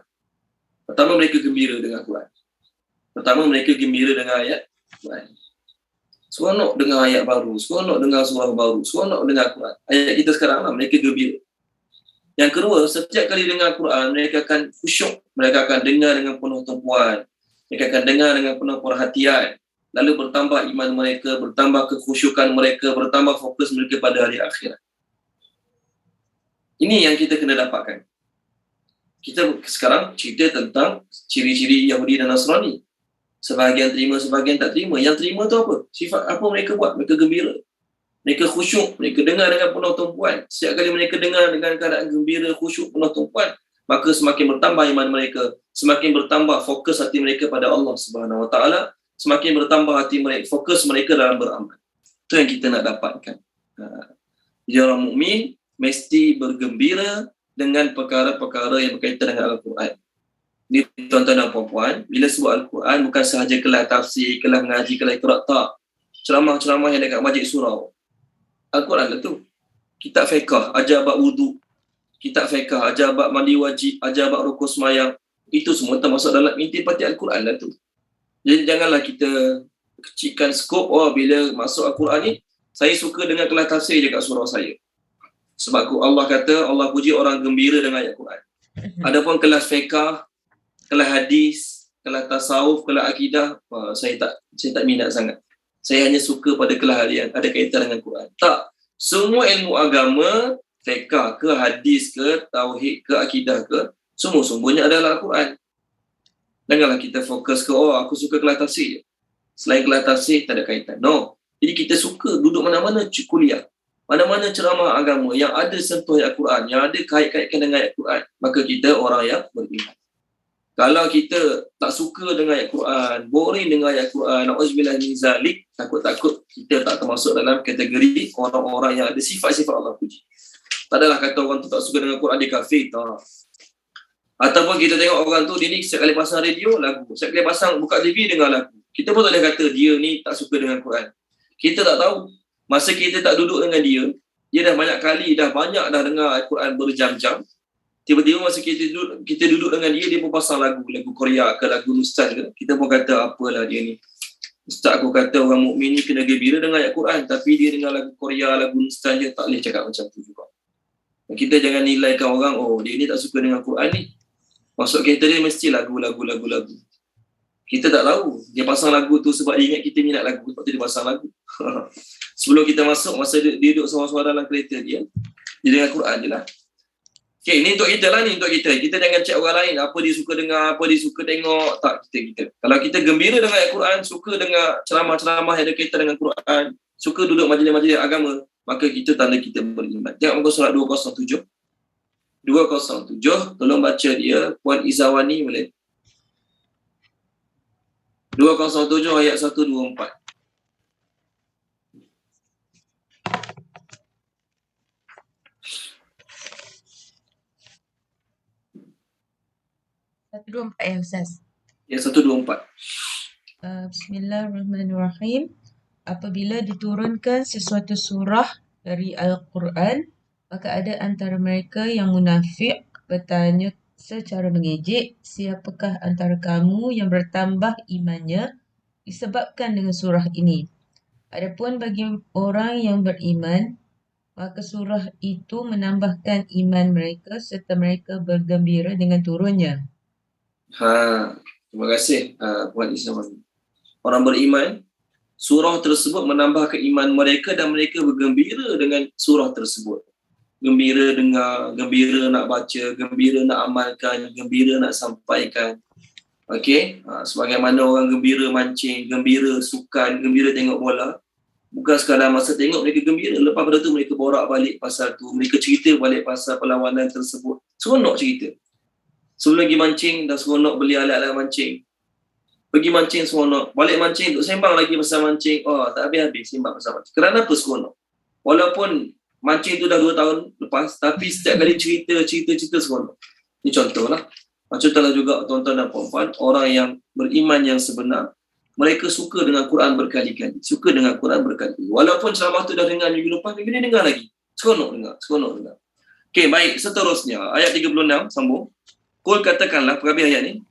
Pertama, mereka gembira dengan Quran. Pertama, mereka gembira dengan ayat Quran. Seronok dengar ayat baru, seronok dengar surah baru, seronok dengar Quran. Ayat kita sekarang lah, mereka gembira. Yang kedua, setiap kali dengar Quran, mereka akan khusyuk. Mereka akan dengar dengan penuh tumpuan. Mereka akan dengar dengan penuh perhatian. Lalu bertambah iman mereka, bertambah kekhusyukan mereka, bertambah fokus mereka pada hari akhirat. Ini yang kita kena dapatkan. Kita sekarang cerita tentang ciri-ciri Yahudi dan Nasrani. Sebahagian terima, sebahagian tak terima. Yang terima tu apa? Sifat apa mereka buat? Mereka gembira. Mereka khusyuk, mereka dengar dengan penuh tumpuan. Setiap kali mereka dengar dengan keadaan gembira, khusyuk, penuh tumpuan, maka semakin bertambah iman mereka, semakin bertambah fokus hati mereka pada Allah Subhanahu Wa Taala, semakin bertambah hati mereka, fokus mereka dalam beramal. Itu yang kita nak dapatkan. Jadi orang mukmin mesti bergembira dengan perkara-perkara yang berkaitan dengan Al-Quran. Ni tuan-tuan dan puan-puan, bila sebut Al-Quran bukan sahaja kelas tafsir, kelas mengaji, kelas qiraat, tak. Ceramah-ceramah yang dekat majlis surau. Al-Quran lah tu. Kitab fiqh, ajar bab wuduk. Kitab fiqh, ajar bab mandi wajib, ajar bab rukun semayang. Itu semua termasuk dalam intipati Al-Quran lah tu. Jadi janganlah kita kecilkan skop, bila masuk Al-Quran ni, saya suka dengan kelas tafsir je kat surau saya. Sebab Allah kata, Allah puji orang gembira dengan ayat Quran. Adapun kelas fiqh, kelas hadis, kelas tasawuf, kelas akidah, saya tak minat sangat. Saya hanya suka pada kelas yang ada kaitan dengan Quran. Tak. Semua ilmu agama, fiqh ke, hadis ke, tauhid ke, akidah ke, semua-semuanya adalah Al-Quran. Janganlah kita fokus ke, aku suka kelas tafsir je. Selain kelas tafsir, tak ada kaitan. No. Jadi kita suka duduk mana-mana kuliah. Mana-mana ceramah agama yang ada sentuh ayat Quran, yang ada kait-kaitkan dengan ayat Quran, maka kita orang yang beriman. Kalau kita tak suka dengan ayat Quran, boring dengan ayat Quran, na'udzubillah min zalik, takut-takut kita tak termasuk dalam kategori orang-orang yang ada sifat-sifat Allah puji. Tak adalah kata orang tu tak suka dengan Quran, dia kafir, tak. Ataupun kita tengok orang tu, dia ni setiap kali pasang radio, lagu. Setiap kali pasang buka TV, dengar lagu. Kita pun tak boleh kata dia ni tak suka dengan Quran. Kita tak tahu. Masa kita tak duduk dengan dia dah banyak kali, dah dengar Al-Quran berjam-jam. Tiba-tiba masa kita duduk dengan dia pun pasang lagu Korea ke, lagu Nustan ke. Kita pun kata, apalah dia ni. Ustaz aku kata orang mukmin ni kena gembira dengan ayat Quran, tapi dia dengar lagu Korea, lagu Nustan je, tak boleh cakap macam tu juga. Dan kita jangan nilaikan orang, dia ni tak suka dengan Quran ni. Masuk kereta dia mesti lagu. Kita tak tahu. Dia pasang lagu tu sebab dia ingat kita minat lagu. Sebab tu dia pasang lagu. Sebelum kita masuk, masa dia duduk seorang-seorang dalam kereta dia dengar Quran je lah. Okay, ni untuk kita lah, ni untuk kita. Kita jangan cek orang lain. Apa dia suka dengar, apa dia suka tengok. Tak, kita. Kalau kita gembira dengan ayat Quran, suka dengar ceramah-ceramah yang ada kaitan dengan Quran, suka duduk majlis-majlis agama, maka kita tanda kita beriman. Tengok muka surat 207. 207, tolong baca dia, Puan Izawani boleh. 207 ayat 124. Ustaz. Ya, 124. Bismillahirrahmanirrahim. Apabila diturunkan sesuatu surah dari Al-Quran, maka ada antara mereka yang munafik bertanya secara mengejek, siapakah antara kamu yang bertambah imannya disebabkan dengan surah ini? Adapun bagi orang yang beriman, maka surah itu menambahkan iman mereka serta mereka bergembira dengan turunnya. Terima kasih Puan Islam. Orang beriman, surah tersebut menambah keimanan mereka dan mereka bergembira dengan surah tersebut. Gembira dengar, gembira nak baca, gembira nak amalkan, gembira nak sampaikan. Okey, sebagaimana orang gembira mancing, gembira sukan, gembira tengok bola. Bukan sekadar masa tengok mereka gembira, lepas pada tu mereka borak balik pasal tu, mereka cerita balik pasal perlawanan tersebut. Seronok cerita. Sebelum pergi mancing, dah seronok beli alat-alat mancing. Pergi mancing seronok, balik mancing untuk sembang lagi pasal mancing. Tak habis-habis sembang pasal mancing. Kerana apa seronok? Walaupun mancing tu dah 2 tahun lepas, tapi setiap kali cerita seronok. Ini contoh lah. Contohlah juga tuan-tuan dan puan-puan, orang yang beriman yang sebenar, mereka suka dengan Quran berkali-kali. Walaupun ceramah tu dah dengar minggu lepas, minggu ni dengar lagi. Seronok dengar. Okey, baik. Seterusnya, ayat 36, sambung. Kul katakanlah, perhabis ayat ni.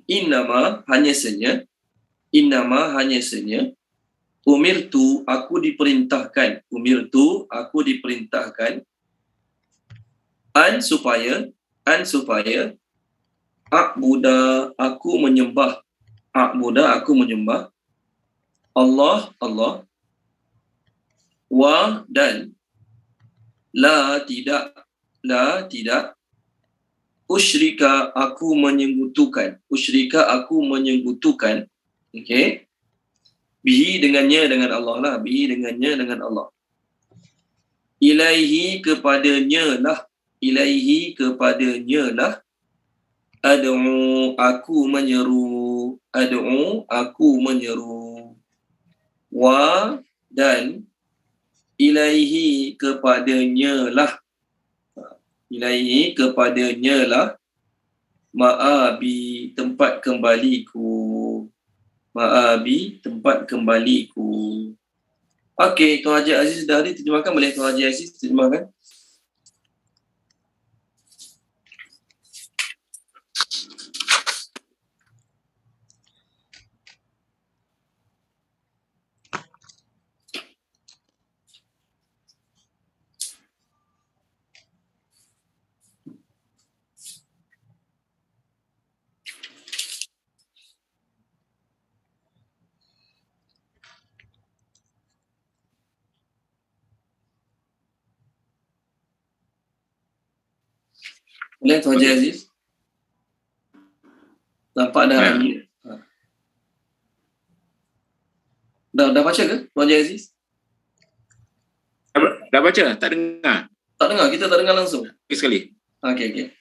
Innama hanya senya, umirtu aku diperintahkan, an supaya a'buda aku menyembah Allah wa dan la tidak usyrika aku menyekutukan, okey, bihi dengannya dengan Allah lah, ilaihi kepadanya lah ad'u aku menyeru wa dan ilaihi kepadanya lah Ma'abi, tempat kembaliku. Ma'abi, tempat kembaliku. Okey, Tuan Haji Aziz dah terjemahkan. Boleh Tuan Haji Aziz terjemahkan? Boleh Tuan Haji Aziz? Nampak dah unmute. Dah baca ke Tuan Haji Aziz? Dah baca? Tak dengar? Tak dengar, kita tak dengar langsung. Okey sekali. Okey.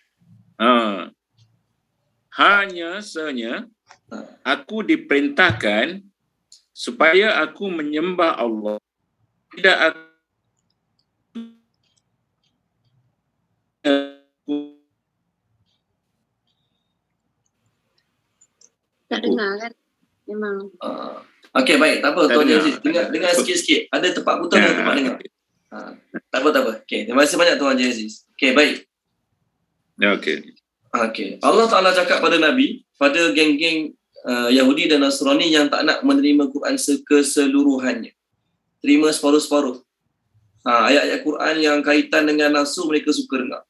Hanya sahaja aku diperintahkan supaya aku menyembah Allah. Tidak aku Tak dengar kan? Memang. Okey, baik. Tak apa Tak Tuan Haji dengar. Aziz. Dengar sikit-sikit. Ada tempat putus dan tempat dengar. Tak apa. Okey, terima kasih banyak Tuan Haji Aziz. Okey, baik. Okey. Allah Ta'ala cakap pada Nabi, pada geng-geng Yahudi dan Nasrani yang tak nak menerima Quran keseluruhannya. Terima separuh-separuh. Ayat-ayat Quran yang kaitan dengan nafsu mereka suka dengar.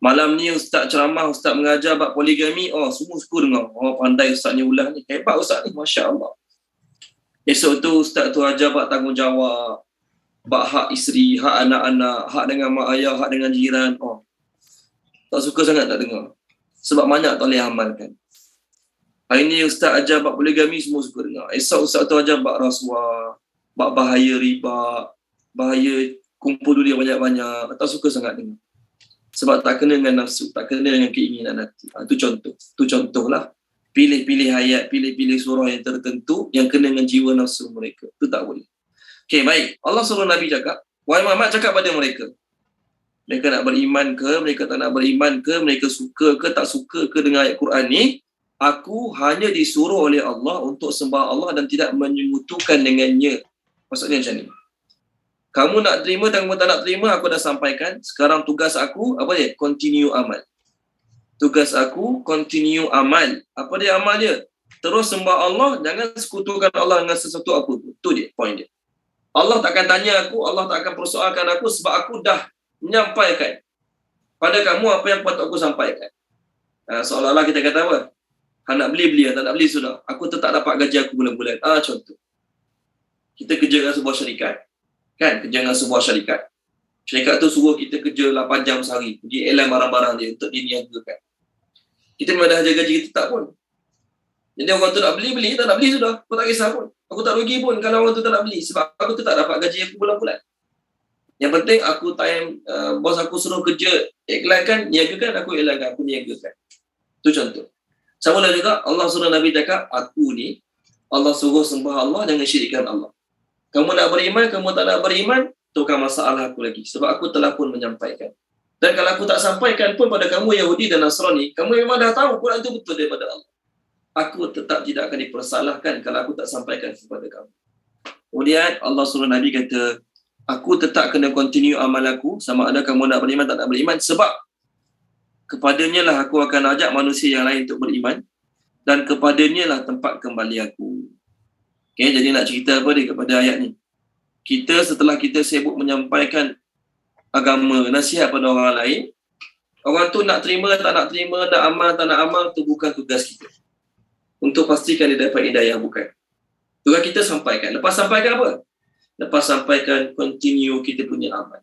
Malam ni ustaz ceramah, ustaz mengajar bab poligami, semua suka dengar. Pandai ustaznya ulah ni. Hebat ustaz ni, masya-Allah. Esok tu ustaz tu ajar bab tanggungjawab, bab hak isteri, hak anak-anak, hak dengan mak ayah, hak dengan jiran. Tak suka sangat tak dengar. Sebab banyak tak boleh amalkan. Hari ni ustaz ajar bab poligami, semua suka dengar. Esok ustaz tu ajar bab rasuah, bab bahaya riba, bahaya kumpul duit banyak-banyak. Tak suka sangat dengar. Sebab tak kena dengan nafsu, tak kena dengan keinginan hati. Itu contoh. Itu contohlah. Pilih-pilih ayat, pilih-pilih surah yang tertentu yang kena dengan jiwa nafsu mereka. Itu tak boleh. Okey, baik. Allah suruh Nabi cakap, wahai Muhammad, cakap pada mereka. Mereka nak beriman ke, mereka tak nak beriman ke, mereka suka ke, tak suka ke dengan ayat Quran ni, aku hanya disuruh oleh Allah untuk sembah Allah dan tidak menyekutukan dengannya. Maksudnya macam ni. Kamu nak terima, kamu tak nak terima, aku dah sampaikan. Sekarang tugas aku, apa dia? Continue amal. Tugas aku, continue amal. Apa dia amal dia? Terus sembah Allah, jangan sekutukan Allah dengan sesuatu apa pun. Itu dia, point dia. Allah takkan tanya aku, Allah tak akan persoalkan aku sebab aku dah menyampaikan pada kamu apa yang patut aku sampaikan. Seolah-olah kita kata apa? Nak beli, tak nak beli sudah. Aku tetap dapat gaji aku bulan-bulan. Contoh. Kita kerja dengan sebuah syarikat. Kan, kerja dengan sebuah syarikat. Syarikat tu suruh kita kerja 8 jam sehari. Dia elan barang-barang dia untuk diniagakan. Kita memang dah jaga gaji kita tak pun. Jadi orang tu nak beli, tak nak beli sudah. Aku tak kisah pun. Aku tak rugi pun kalau orang tu tak nak beli. Sebab aku tu tak dapat gaji aku bulan-bulan. Yang penting aku time, bos aku suruh kerja, iklankan, niagakan, aku iklankan, aku niagakan. Itu contoh. Sama lah juga, Allah suruh Nabi cakap, aku ni, Allah suruh sembah Allah, jangan syirikkan Allah. Kamu nak beriman, kamu tak nak beriman, itu bukan masalah aku lagi. Sebab aku telah pun menyampaikan. Dan kalau aku tak sampaikan pun pada kamu Yahudi dan Nasrani, kamu memang dah tahu Quran itu betul daripada Allah. Aku tetap tidak akan dipersalahkan kalau aku tak sampaikan kepada kamu. Kemudian Allah suruh Nabi kata, aku tetap kena continue amal aku, sama ada kamu nak beriman tak nak beriman, sebab kepadanya lah aku akan ajak manusia yang lain untuk beriman, dan kepadanya lah tempat kembali aku. Okay, jadi nak cerita apa dia kepada ayat ni? Kita setelah kita sibuk menyampaikan agama, nasihat pada orang lain, orang tu nak terima, tak nak terima, nak amal, tak nak amal, itu bukan tugas kita. Untuk pastikan dia dapat hidayah, bukan. Tugas kita sampaikan. Lepas sampaikan apa? Lepas sampaikan, continue kita punya amal.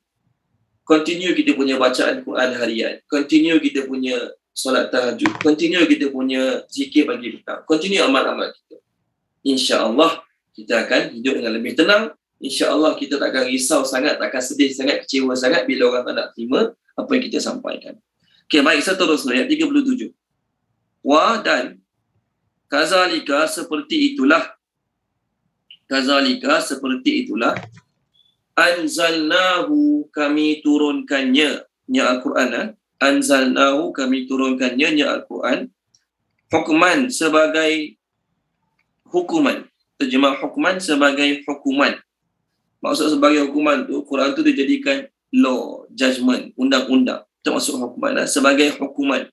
Continue kita punya bacaan Quran harian. Continue kita punya solat tahajud. Continue kita punya zikir pagi petang. Continue amal-amal kita. InsyaAllah kita akan hidup dengan lebih tenang. InsyaAllah kita tak akan risau sangat, tak akan sedih sangat, kecewa sangat bila orang tak nak terima apa yang kita sampaikan. Okey, baik, seterusnya ayat 37. Dan kazalika seperti itulah anzalnahu kami turunkannya Al-Quran anzalnahu, kami turunkannya Al-Quran, hukman sebagai hukuman. Terjemah hukman sebagai hukuman. Maksud sebagai hukuman tu, Quran tu dijadikan law, judgment, undang-undang. Itu maksud hukuman. Sebagai hukuman.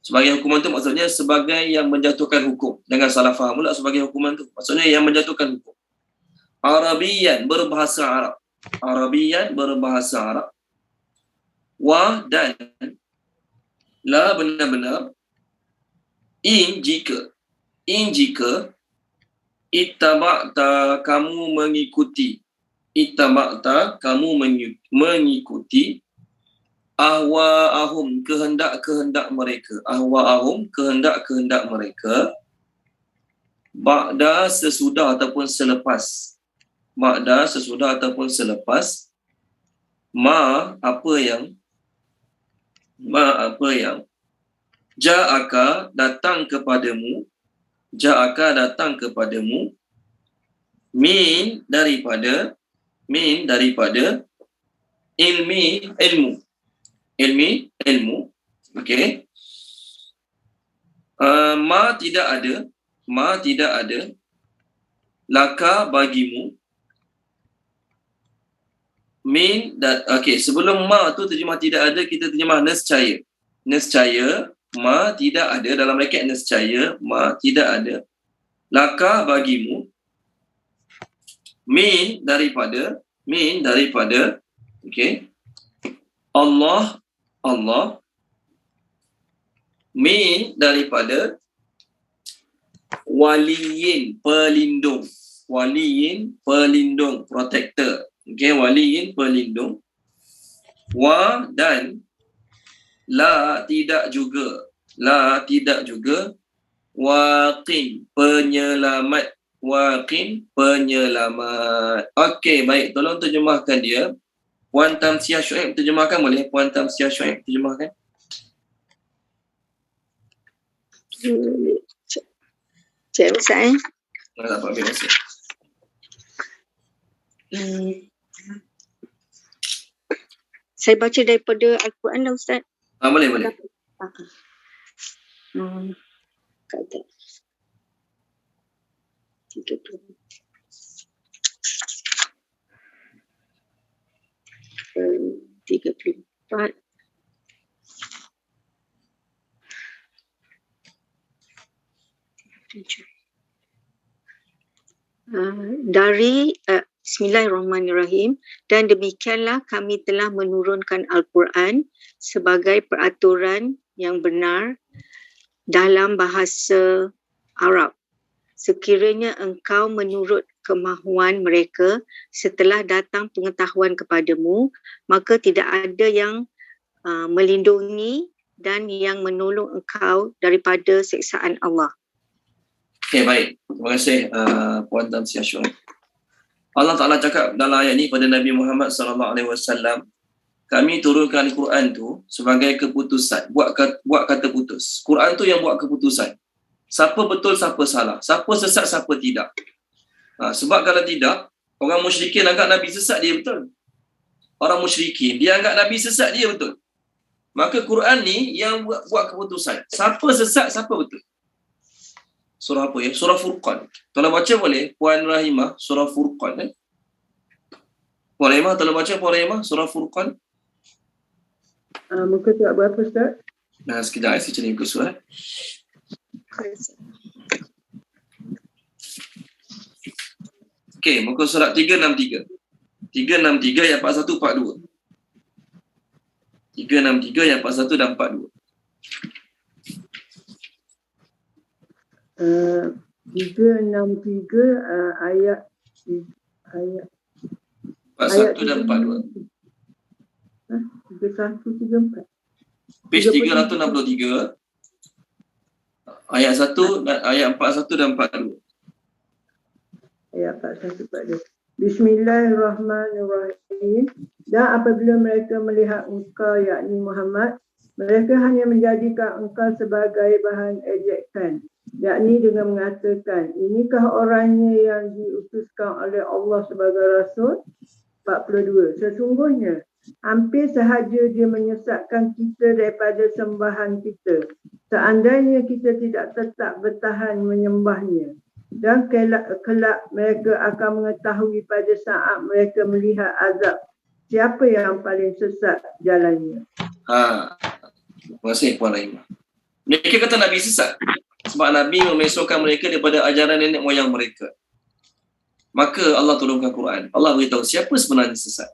Sebagai hukuman tu maksudnya sebagai yang menjatuhkan hukum. Jangan salah faham pula sebagai hukuman tu. Maksudnya yang menjatuhkan hukum. Arabiyan, berbahasa Arab. Arabiyan, berbahasa Arab. Wa, dan. La, benar-benar. In, jika. In, jika. Ittaba'ta, kamu mengikuti. Ittaba'ta, kamu mengikuti. Ahwa'ahum, kehendak-kehendak mereka. Ahwa'ahum, kehendak-kehendak mereka. Ba'da, sesudah ataupun selepas. Ba'da, sesudah ataupun selepas. Apa yang Ja'aka, datang kepadamu. Ja'aka, datang kepadamu. Min, daripada. Ilmu. Okey. Ma, tidak ada. Laka, bagimu. Min, okey, sebelum ma tu terjemah tidak ada, kita terjemah nescaya. Nescaya, ma tidak ada, dalam braket nescaya, ma tidak ada. Laka, bagimu. Min, daripada. Okey. Allah. Min, daripada. Waliyin, pelindung. Protector. Okey, waliyin, pelindung. Wa, dan. La, tidak juga. Waqin, penyelamat. Okey, baik, tolong terjemahkan dia. Puan Tamsiah Shuaib terjemahkan boleh? Puan Tamsiah Shuaib terjemahkan. Cik Ustaz Tak apa, ambil masa. Saya baca daripada Al-Quran dah Ustaz. Boleh. Kata 34. Dari Bismillahirrahmanirrahim, dan demikianlah kami telah menurunkan Al-Quran sebagai peraturan yang benar dalam bahasa Arab. Sekiranya engkau menurut kemahuan mereka setelah datang pengetahuan kepadamu, maka tidak ada yang melindungi dan yang menolong engkau daripada siksaan Allah. Okey, baik. Terima kasih Puan Tamsiah Shuaib. Allah Ta'ala cakap dalam ayat ni pada Nabi Muhammad SAW, kami turunkan Al-Quran tu sebagai keputusan, buat kata putus. Quran tu yang buat keputusan. Siapa betul, siapa salah. Siapa sesat, siapa tidak. Sebab kalau tidak, orang musyrikin anggap Nabi sesat, dia betul. Orang musyrikin, dia anggap Nabi sesat, dia betul. Maka Quran ni yang buat keputusan. Siapa sesat, siapa betul. Surah apa ya? Surah Furqan. Kalau baca boleh, Puan Rahimah, Surah Furqan. Puan Rahimah, kalau baca Puan Rahimah, Surah Furqan. Muka surat berapa Ustaz? Sekejap, saya cari muka surat. Okey, muka surat 363. 363 yang 41, 42. 363 yang 41 dan 42. 363 ayat 41 dan 42. 3134. Page 363 ayat 1 dan ayat 41 dan 42. Ayat 41. Bismillahirrahmanirrahim. Dan apabila mereka melihat engkau, yakni Muhammad, mereka hanya menjadikan engkau sebagai bahan ejekan, yakni dengan mengatakan, inikah orangnya yang diutuskan oleh Allah sebagai Rasul? 42. Sesungguhnya Hampir sahaja dia menyesatkan kita daripada sembahan kita, seandainya kita tidak tetap bertahan menyembahnya. Dan kelak mereka akan mengetahui pada saat mereka melihat azab siapa yang paling sesat jalannya. Terima kasih Puan Rahimah. Mereka kata Nabi sesat sebab Nabi memesokan mereka daripada ajaran nenek moyang mereka. Maka Allah turunkan Quran. Allah beritahu siapa sebenarnya sesat.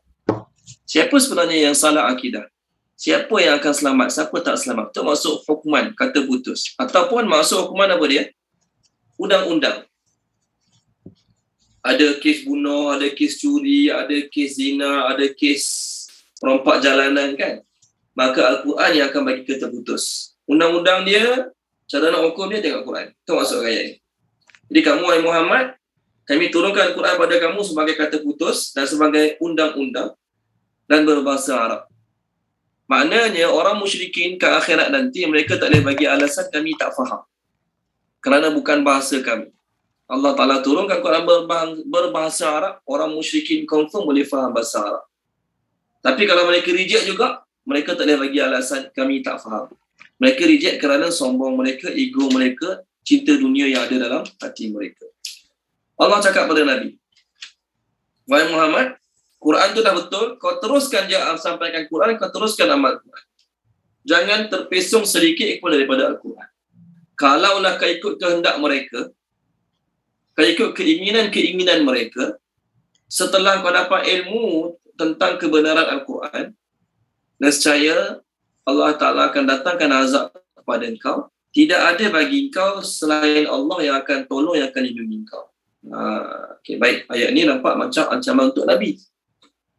Siapa sebenarnya yang salah akidah. Siapa yang akan selamat, siapa tak selamat. Itu maksud hukuman, kata putus. Ataupun maksud hukuman apa dia? Undang-undang. Ada kes bunuh, ada kes curi, ada kes zina, ada kes perompak jalanan kan. Maka Al-Quran yang akan bagi kita putus. Undang-undang dia, cara nak hukum dia tengok Quran. Itu maksud ayat ini. Jadi kamu wahai Muhammad, kami turunkan Quran pada kamu sebagai kata putus dan sebagai undang-undang dan berbahasa Arab. Maknanya orang musyrikin ke akhirat nanti mereka tak boleh bagi alasan kami tak faham. Kerana bukan bahasa kami. Allah Ta'ala turunkan Quran berbahasa Arab, orang musyrikin confirm boleh faham bahasa Arab. Tapi kalau mereka reject juga, mereka tak boleh bagi alasan kami tak faham. Mereka reject kerana sombong mereka, ego mereka, cinta dunia yang ada dalam hati mereka. Allah cakap pada Nabi, wahai Muhammad, Quran tu dah betul, kau teruskan je sampaikan Quran, kau teruskan amal Quran. Jangan terpesong sedikit pun daripada Al-Quran. Kalaulah kau ikut kehendak mereka, kau ikut keinginan mereka, setelah kau dapat ilmu tentang kebenaran Al-Quran, nescaya Allah Ta'ala akan datangkan azab kepada engkau. Tidak ada bagi engkau selain Allah yang akan tolong, yang akan lindungi engkau. Okay, baik. Ayat ni nampak macam ancaman untuk Nabi.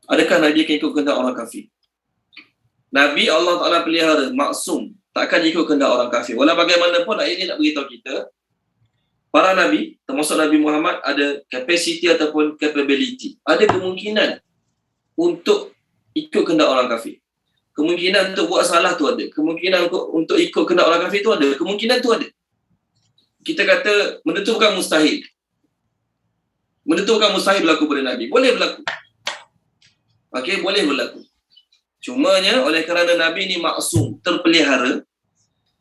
Adakah Nabi akan ikut kehendak orang kafir? Nabi Allah Ta'ala pelihara, maksum. Takkan ikut kehendak orang kafir. Walau bagaimanapun ayat ini nak beritahu kita, para Nabi, termasuk Nabi Muhammad, ada capacity ataupun capability. Ada kemungkinan untuk ikut kehendak orang kafir. Kemungkinan untuk buat salah tu ada. Kemungkinan untuk ikut kehendak orang kafir tu ada. Kemungkinan tu ada. Kita kata, benda tu bukan mustahil. Benda tu bukan mustahil berlaku pada Nabi. Boleh berlaku. Okey, boleh berlaku. Cumanya oleh kerana Nabi ni maksum, terpelihara.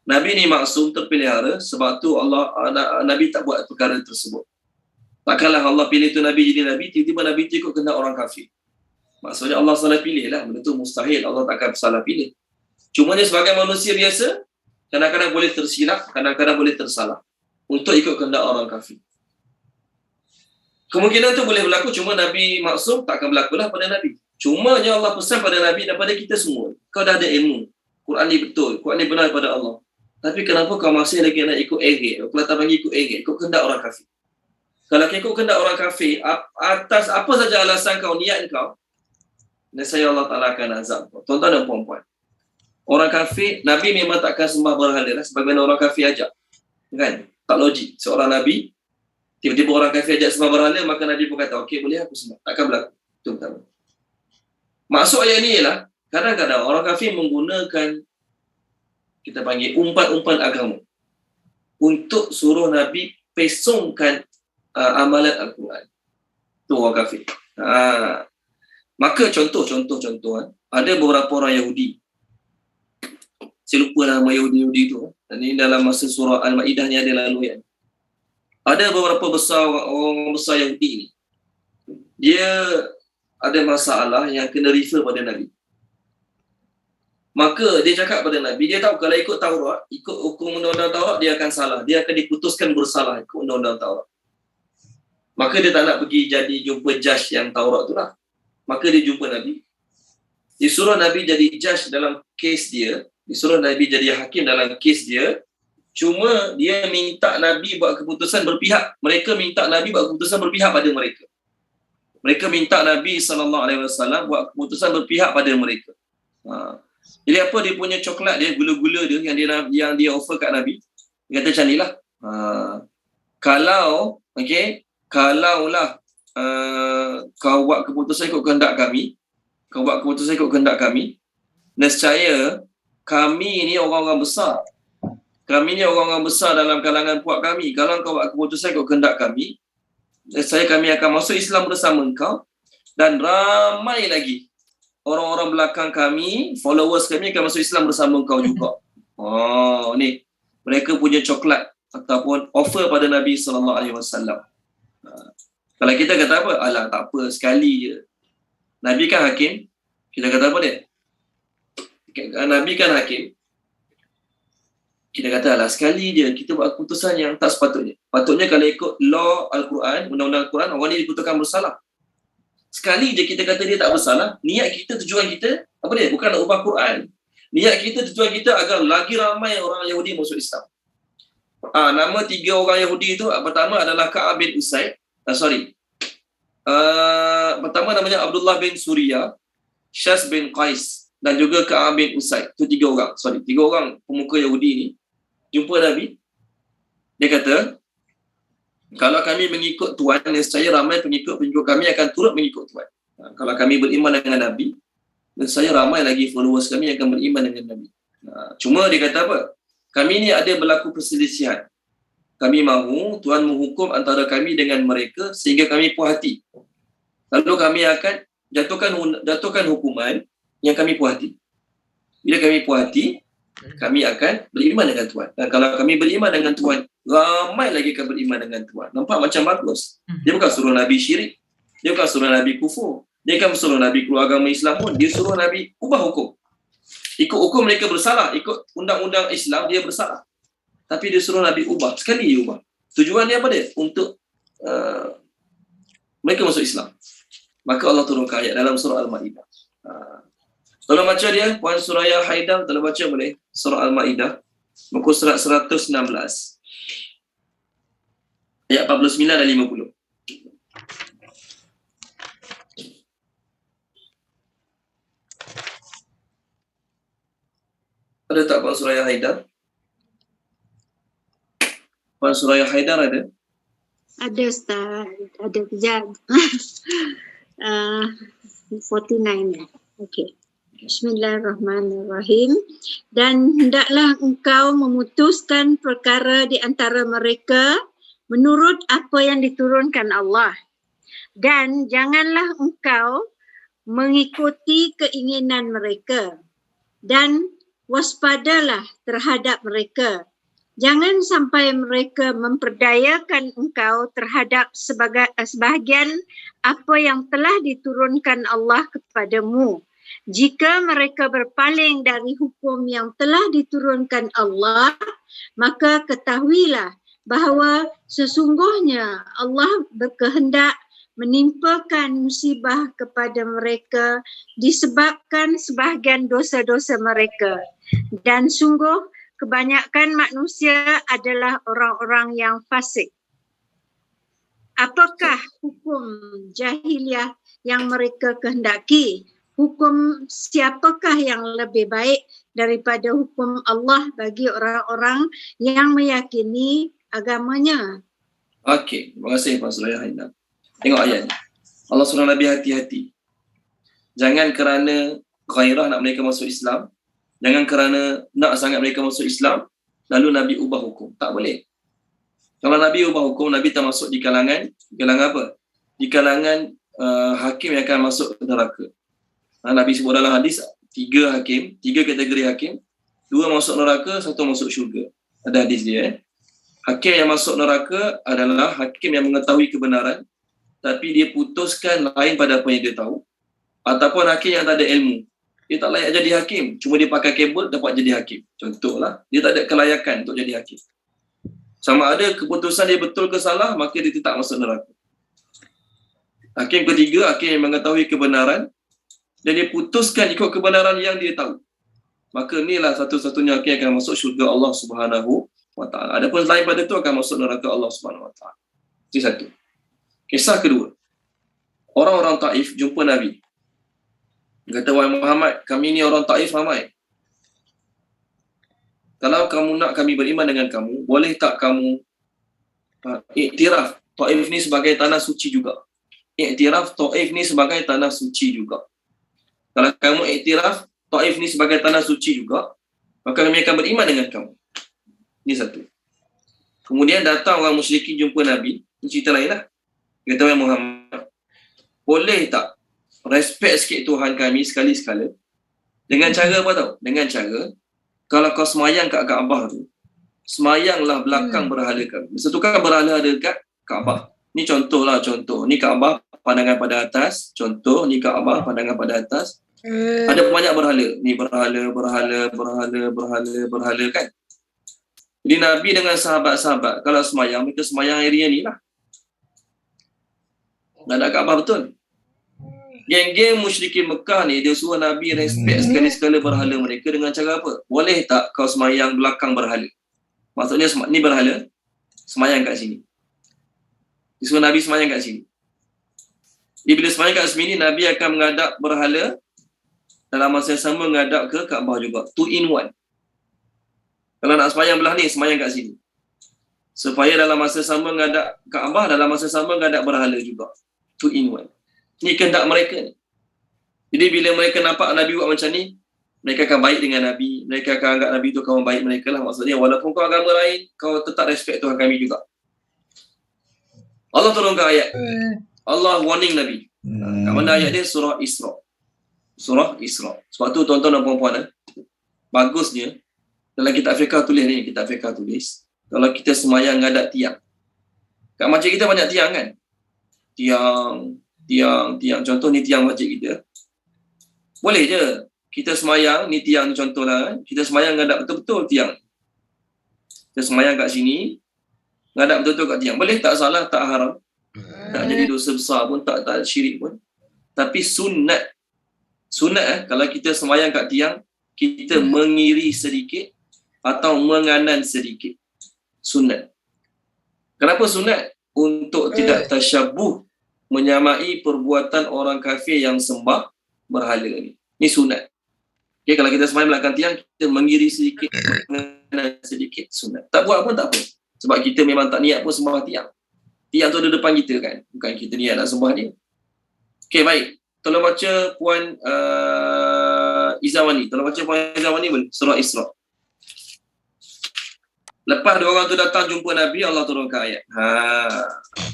Nabi ni maksum, terpelihara, sebab tu Nabi tak buat perkara tersebut. Takkanlah Allah pilih tu Nabi jadi Nabi, tiba-tiba Nabi ikut kehendak orang kafir. Maksudnya Allah salah pilih lah. Benda tu mustahil. Allah takkan salah pilih. Cumanya sebagai manusia biasa, kadang-kadang boleh tersilap, kadang-kadang boleh tersalah untuk ikut kehendak orang kafir. Kemungkinan tu boleh berlaku, cuma Nabi maksum takkan berlakulah pada Nabi. Cumanya Allah pesan pada Nabi daripada kita semua. Kau dah ada ilmu. Quran ni betul. Quran ni benar daripada Allah. Tapi kenapa kau masih lagi nak ikut egek? Kau tak bagi ikut egek. Ikut kehendak orang kafir. Kalau kau ikut kehendak orang kafir, atas apa saja alasan kau, niat kau, nescaya Allah Ta'ala akan azab kau. Tuan-tuan dan puan-puan. Orang kafir, Nabi memang takkan sembah berhala lah. Sebagaimana orang kafir ajak. Kan? Tak logik. Seorang Nabi, tiba-tiba orang kafir ajak sembah berhala, maka Nabi pun kata, okey boleh aku sembah. Takkan berlaku. Itu pertama. Maksud ayat ni ialah, kadang-kadang orang kafir menggunakan, kita panggil umpan-umpan agama, untuk suruh Nabi pesongkan amalan Al-Quran. Itu orang kafir. Maka contoh, ada beberapa orang Yahudi. Saya lupa nama Yahudi tu. Dan ini dalam masa surah Al-Ma'idah ni ada lalu ya. Ada beberapa orang besar Yahudi ni. Dia ada masalah yang kena refer pada Nabi. Maka dia cakap pada Nabi, dia tahu kalau ikut Taurat, ikut hukum undang-undang Taurat, dia akan salah. Dia akan diputuskan bersalah ikut undang-undang Taurat. Maka dia tak nak pergi jadi jumpa judge yang Taurat tu lah. Maka dia jumpa Nabi. Disuruh Nabi jadi judge dalam kes dia. Disuruh Nabi jadi hakim dalam kes dia. Cuma dia minta Nabi buat keputusan berpihak. Mereka minta Nabi buat keputusan berpihak pada mereka. Mereka minta Nabi SAW buat keputusan berpihak pada mereka. Jadi apa dia punya coklat dia, gula-gula dia yang dia offer kat Nabi. Dia kata macam ni lah. Kalaulah kau buat keputusan ikut kehendak kami, nescaya kami ni orang-orang besar. Kami ni orang-orang besar dalam kalangan puak kami. Kalau kau buat keputusan ikut kehendak kami, nescaya kami akan masuk Islam bersama engkau, dan ramai lagi orang-orang belakang kami, followers kami akan masuk Islam bersama kau juga. Oh, ni. Mereka punya coklat ataupun offer pada Nabi SAW. Kalau kita kata apa? Alah, tak apa, sekali je. Nabi kan hakim. Kita kata apa dia? Nabi kan hakim. Kita kata, alah, sekali je. Kita buat keputusan yang tak sepatutnya. Patutnya kalau ikut law Al-Quran, undang-undang Al-Quran, orang ni diputuskan bersalah. Sekali je kita kata dia tak bersalah, niat kita, tujuan kita, apa dia? Bukan nak ubah Quran. Niat kita, tujuan kita agar lagi ramai orang Yahudi masuk Islam. Nama 3 orang Yahudi itu, pertama adalah Ka'ab bin Usaid. Pertama namanya Abdullah bin Surya, Syas bin Qais, dan juga Ka'ab bin Usaid. Itu 3 orang. 3 orang pemuka Yahudi ni jumpa Nabi. Dia kata, kalau kami mengikut Tuhan, nescaya ramai pengikut-pengikut kami akan turut mengikut Tuhan. Kalau kami beriman dengan Nabi, nescaya ramai lagi followers kami akan beriman dengan Nabi. Cuma dia kata apa? Kami ni ada berlaku perselisihan. Kami mahu Tuhan menghukum antara kami dengan mereka sehingga kami puas hati. Lalu kami akan jatuhkan hukuman yang kami puas hati. Bila kami puas hati, kami akan beriman dengan Tuhan. Dan kalau kami beriman dengan Tuhan, ramai lagi akan beriman dengan Tuhan. Nampak macam bagus. Dia bukan suruh Nabi syirik. Dia bukan suruh Nabi kufur. Dia kan suruh Nabi keluar agama Islam pun. Dia suruh Nabi ubah hukum. Ikut hukum mereka bersalah. Ikut undang-undang Islam, dia bersalah. Tapi dia suruh Nabi ubah. Sekali dia ubah. Tujuan dia apa dia? Untuk mereka masuk Islam. Maka Allah turunkan ayat dalam surah Al-Ma'idah. Tolong baca dia, Puan Suraya Haidar, tolong baca boleh. Surah Al-Ma'idah, muka surat 116. Ayat 49 dan 50. Ada tak Puan Suraya Haidar? Puan Suraya Haidar ada? Ada Ustaz, ada kejap. 49. Okey. Bismillahirrahmanirrahim. Dan hendaklah engkau memutuskan perkara di antara mereka menurut apa yang diturunkan Allah. Dan janganlah engkau mengikuti keinginan mereka. Dan waspadalah terhadap mereka. Jangan sampai mereka memperdayakan engkau terhadap sebahagian apa yang telah diturunkan Allah kepadamu. Jika mereka berpaling dari hukum yang telah diturunkan Allah, maka ketahuilah bahawa sesungguhnya Allah berkehendak menimpakan musibah kepada mereka disebabkan sebahagian dosa-dosa mereka. Dan sungguh kebanyakan manusia adalah orang-orang yang fasik. Apakah hukum jahiliah yang mereka kehendaki? Hukum siapakah yang lebih baik daripada hukum Allah bagi orang-orang yang meyakini agamanya? Okey, terima kasih Puan Suraya Haidar. Tengok ayat ni. Allah suruh Nabi hati-hati. Jangan kerana gairah nak mereka masuk Islam, jangan kerana nak sangat mereka masuk Islam, lalu Nabi ubah hukum. Tak boleh. Kalau Nabi ubah hukum, Nabi tak masuk di kalangan apa? Di kalangan hakim yang akan masuk neraka. Nabi sebut dalam hadis 3 kategori hakim, 2 masuk neraka, 1 masuk syurga. Ada hadis dia. Hakim yang masuk neraka adalah hakim yang mengetahui kebenaran tapi dia putuskan lain pada apa yang dia tahu, ataupun hakim yang tak ada ilmu. Dia tak layak jadi hakim, cuma dia pakai kabel dapat jadi hakim. Contohlah, dia tak ada kelayakan untuk jadi hakim. Sama ada keputusan dia betul ke salah, maka dia tak masuk neraka. Hakim ketiga, hakim yang mengetahui kebenaran dan dia putuskan ikut kebenaran yang dia tahu. Maka inilah satu-satunya hakim yang akan masuk syurga Allah Subhanahu wa taala. Adapun selain pada itu akan masuk neraka Allah Subhanahu wa taala. Itu satu. Kisah kedua. Orang-orang Taif jumpa Nabi. Dia kata, wahai Muhammad, kami ni orang Taif ramai. Kalau kamu nak kami beriman dengan kamu, boleh tak kamu iktiraf Taif ni sebagai tanah suci juga? Iktiraf Taif ni sebagai tanah suci juga. Kalau kamu iktiraf Taif ni sebagai tanah suci juga, maka kami akan beriman dengan kamu. Ini satu. Kemudian datang orang musyrikin jumpa Nabi. Ini cerita lain lah. Dia kata, wahai Muhammad, boleh tak respect sikit Tuhan kami sekali-sekala. Dengan cara apa tau? Dengan cara, kalau kau semayang kat Kaabah tu, semayanglah belakang berhala kami. Masa tu kan berhala ada dekat Kaabah. Ni contoh. Ni Kaabah pandangan pada atas. Contoh, ni Kaabah pandangan pada atas. Ada banyak berhala. Ni berhala kan. Jadi Nabi dengan sahabat-sahabat, kalau semayang, mereka semayang area ni lah. Tak ada Kaabah betul. Geng-geng musyrikin Mekah ni, dia suruh Nabi respect sekali-sekala berhala mereka dengan cara apa? Boleh tak kau semayang belakang berhala? Maksudnya ni berhala, semayang kat sini. Dia suruh Nabi semayang kat sini. Bila semayang kat sini, Nabi akan menghadap berhala, dalam masa yang sama menghadap ke Kaabah juga. 2 in 1. Kalau nak semayang belah ni, semayang kat sini. Supaya dalam masa sama menghadap Kaabah, dalam masa sama menghadap berhala juga. 2 in 1. Ni kehendak mereka ni. Jadi bila mereka nampak Nabi buat macam ni, mereka akan baik dengan Nabi. Mereka akan anggap Nabi tu kawan baik mereka lah. Maksudnya walaupun kau agama lain, kau tetap respect Tuhan kami juga. Allah turunkan ayat. Allah warning Nabi. Kat mana ayat dia? Surah Isra. Surah Isra. Sebab tu tuan-tuan dan puan-puan, bagusnya dalam kitab fiqh tulis ni, kalau kita semayang ngadap tiang. Kat masjid kita banyak tiang kan? Tiang. Contoh ni tiang masjid kita. Boleh je kita semayang, ni tiang contohlah kan? Kita semayang ngadap betul-betul tiang. Kita semayang kat sini, ngadap betul-betul kat tiang. Boleh, tak salah, tak haram. Tak jadi dosa besar pun, tak syirik pun. Tapi sunat kalau kita semayang kat tiang, kita mengiri sedikit atau menganan sedikit. Sunat. Kenapa sunat? Untuk tidak tasyabuh, menyamai perbuatan orang kafir yang sembah berhala ni. Ni sunat. Okay, kalau kita semayang belakang tiang, kita mengiri sedikit, menganan sedikit, sunat. Tak buat pun tak apa. Sebab kita memang tak niat pun sembah tiang. Tiang tu ada depan kita kan. Bukan kita niat nak sembah dia. Okay, baik. Tolong baca Puan Izawani. Boleh? Surah Isra. Lepas dua orang tu datang jumpa Nabi, Allah turunkan ayat.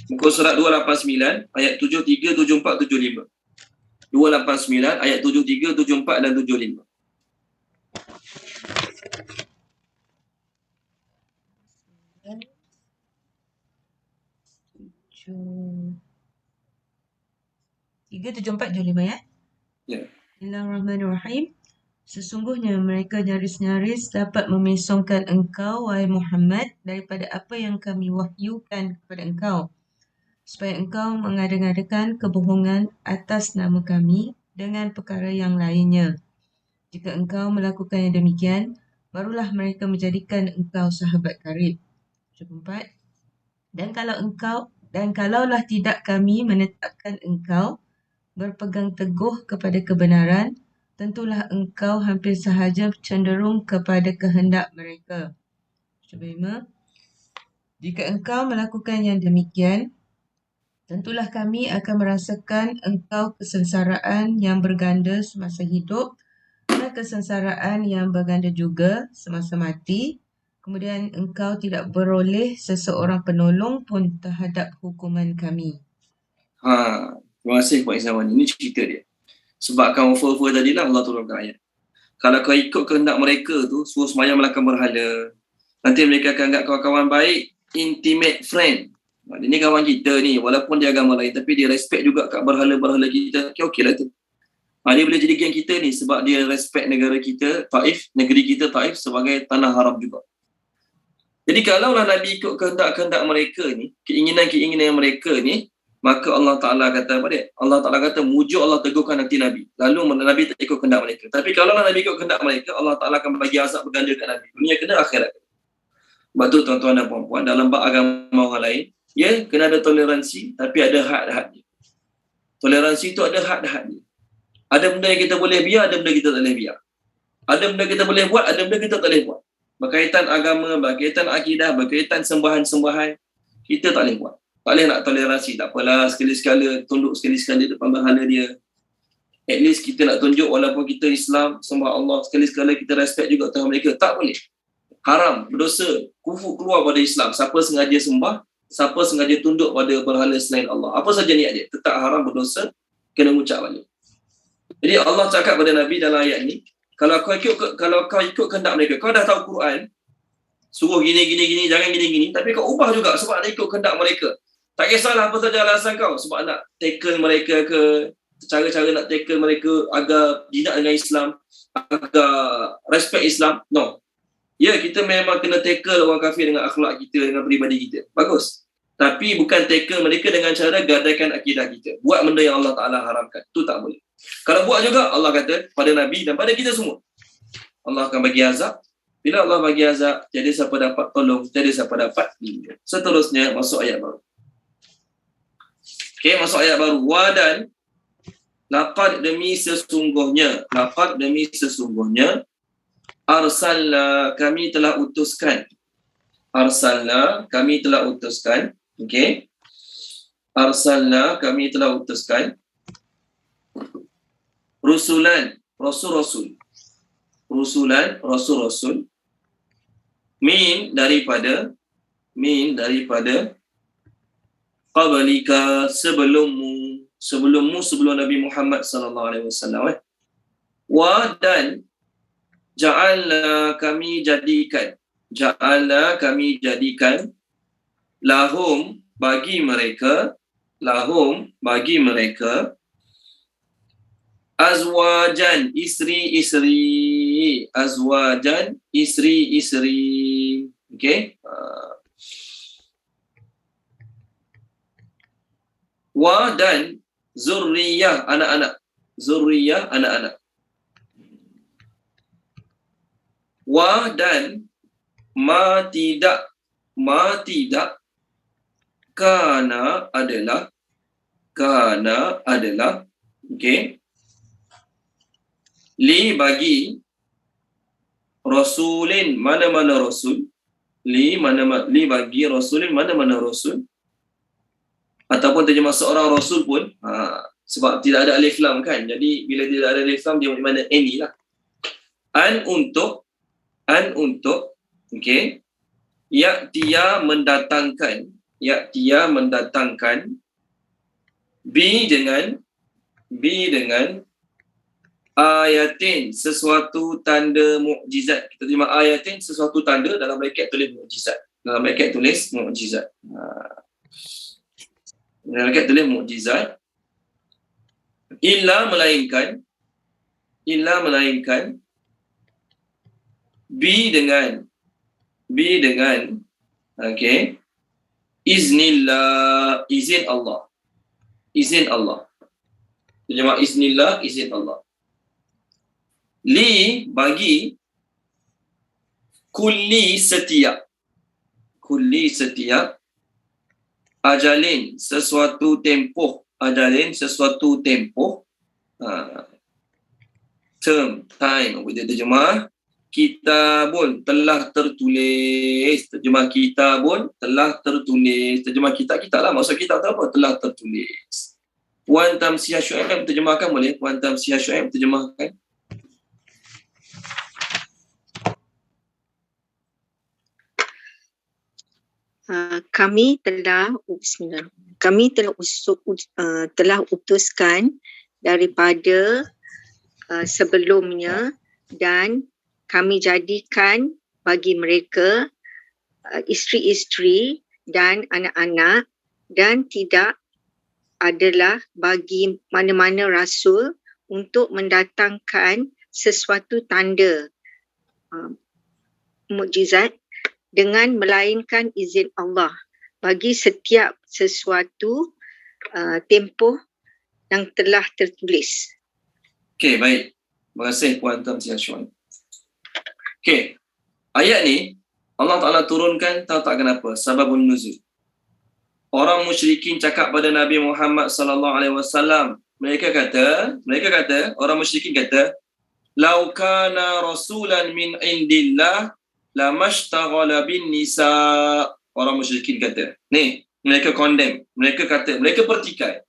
Muka surat 289, ayat 73, 74, 75. 289, ayat 73, 74 dan 75. Tiga, 74, 75 ya? Ya. Bismillahirrahmanirrahim. Sesungguhnya mereka nyaris-nyaris dapat memesongkan engkau, wahai Muhammad, daripada apa yang kami wahyukan kepada engkau, supaya engkau mengada-ngadakan kebohongan atas nama kami dengan perkara yang lainnya. Jika engkau melakukan yang demikian, barulah mereka menjadikan engkau sahabat karib. 74. Dan kalaulah tidak kami menetapkan engkau berpegang teguh kepada kebenaran, tentulah engkau hampir sahaja cenderung kepada kehendak mereka. 75. Jika engkau melakukan yang demikian, tentulah kami akan merasakan engkau kesengsaraan yang berganda semasa hidup dan kesengsaraan yang berganda juga semasa mati. Kemudian engkau tidak beroleh seseorang penolong pun terhadap hukuman kami. Terima kasih Puan Izawani. Ini cerita dia. Sebab kamu over tadi lah Allah turunkan ayat. Kalau kau ikut kehendak mereka tu, suruh semayang belakang berhala, nanti mereka akan anggap kawan-kawan baik, intimate friend. Ini kawan kita ni, walaupun dia agama lain, tapi dia respect juga kat berhala-berhala kita. Okey lah tu. Dia boleh jadi geng kita ni sebab dia respect negara kita, Taif, negeri kita Taif sebagai tanah haram juga. Jadi kalaulah Nabi ikut kehendak-kehendak mereka ni, keinginan-keinginan mereka ni, maka Allah Ta'ala kata apa dia? Allah Ta'ala kata, mujuk Allah teguhkan nanti Nabi. Lalu Nabi tak ikut kehendak mereka. Tapi kalau Nabi ikut kehendak mereka, Allah Ta'ala akan bagi azab berganda kat Nabi. Dunia kena, akhirat. Sebab tu tuan-tuan dan puan-puan, dalam bab agama orang lain, ya, kena ada toleransi, tapi ada had-had dia. Toleransi tu ada had-had dia. Ada benda yang kita boleh biar, ada benda kita tak boleh biar. Ada benda kita boleh buat, ada benda kita tak boleh buat. Berkaitan agama, berkaitan akidah, berkaitan sembahan-sembahan, kita tak boleh buat. Tak boleh nak toleransi, tak apalah, sekali-sekala tunduk sekali-sekala depan berhala dia. At least kita nak tunjuk walaupun kita Islam, sembah Allah, sekali-sekala kita respect juga Tuhan mereka. Tak boleh. Haram, berdosa, kufur, keluar pada Islam. Siapa sengaja sembah, siapa sengaja tunduk pada berhala selain Allah. Apa saja niat dia, tetap haram, berdosa, kena ucap balik. Jadi Allah cakap pada Nabi dalam ayat ni, kalau kau ikut kehendak mereka, kau dah tahu Quran, suruh gini, jangan gini, tapi kau ubah juga sebab nak ikut kehendak mereka. Tak kisahlah apa saja alasan kau, sebab nak tackle mereka ke, cara-cara nak tackle mereka agar jinak dengan Islam, agar respect Islam. No. Ya, kita memang kena tackle orang kafir dengan akhlak kita, dengan peribadi kita. Bagus. Tapi bukan tackle mereka dengan cara gadaikan akidah kita. Buat benda yang Allah Ta'ala haramkan. Itu tak boleh. Kalau buat juga, Allah kata pada Nabi dan pada kita semua, Allah akan bagi azab. Bila Allah bagi azab, tiada siapa dapat tolong, tiada siapa dapat lindung. Seterusnya, masuk ayat baru. Okey, masuk ayat baru. Wadan, laqad demi sesungguhnya, arsalna, kami telah utuskan. Okey. Arsalna, kami telah utuskan. Rusulan, rasul-rasul. Min daripada qablika, sebelum Nabi Muhammad sallallahu alaihi wasallam. Wa dan ja'alna, kami jadikan lahum bagi mereka azwajan, isteri-isteri. Okey. Wa dan zurriyah, anak-anak. Wa dan ma tidak kana adalah okey, li bagi rasulin mana-mana rasul, li bagi rasulin mana-mana rasul, ataupun terjemah seorang rasul pun, sebab tidak ada alif lam kan, jadi bila tidak ada alif lam dia mana any lah. An untuk okey, ya'tiya mendatangkan bi dengan ayatin, sesuatu tanda mukjizat. Kita terima ayatin, sesuatu tanda, dalam bracket tulis mukjizat. Dalam bracket tulis mukjizat. Illa melainkan bi dengan okey, iznillah, izin Allah. Terjemah iznillah, izin Allah. Li bagi kulli setiap ajalin sesuatu tempoh, term, time, apa dia terjemah. Kitabun telah tertulis. Terjemah kitabun telah tertulis. Terjemah kitab lah. Maksud kitab tu apa? Telah tertulis. Puan Tamsiah Syuaib terjemahkan boleh? Puan Tamsiah Syuaib terjemahkan. Kami telah utuskan daripada sebelumnya, dan kami jadikan bagi mereka isteri-isteri dan anak-anak, dan tidak adalah bagi mana-mana rasul untuk mendatangkan sesuatu tanda mukjizat dengan melainkan izin Allah bagi setiap sesuatu tempoh yang telah tertulis. Okey, baik. Terima kasih Puan Tamsiah Syuaib. Okey. Ayat ni Allah Ta'ala turunkan, tahu tak kenapa? Sababun nuzul. Orang musyrikin cakap pada Nabi Muhammad sallallahu alaihi wasallam, mereka kata, orang musyrikin kata, "Lau kana rasulan min indillah lamashtaghala bin nisa." Orang musyrikin kata. Ni, mereka condemn, mereka kata, mereka pertikai.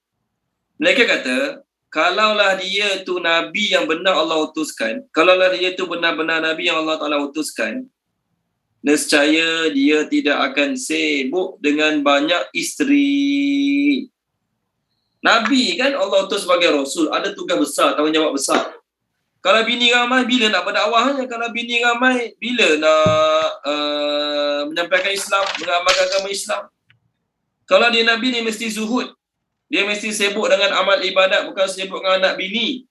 Mereka kata, kalaulah dia tu Nabi yang benar Allah utuskan, kalaulah dia tu benar-benar Nabi yang Allah Ta'ala utuskan, nescaya dia tidak akan sibuk dengan banyak isteri. Nabi kan Allah utus sebagai Rasul, ada tugas besar, tanggungjawab besar. Kalau bini ramai, bila nak berdakwahnya? Kalau bini ramai, bila nak menyampaikan Islam, mengamalkan agama Islam? Kalau dia Nabi ni mesti zuhud. Dia mesti sibuk dengan amal ibadat, bukan sibuk dengan anak bini.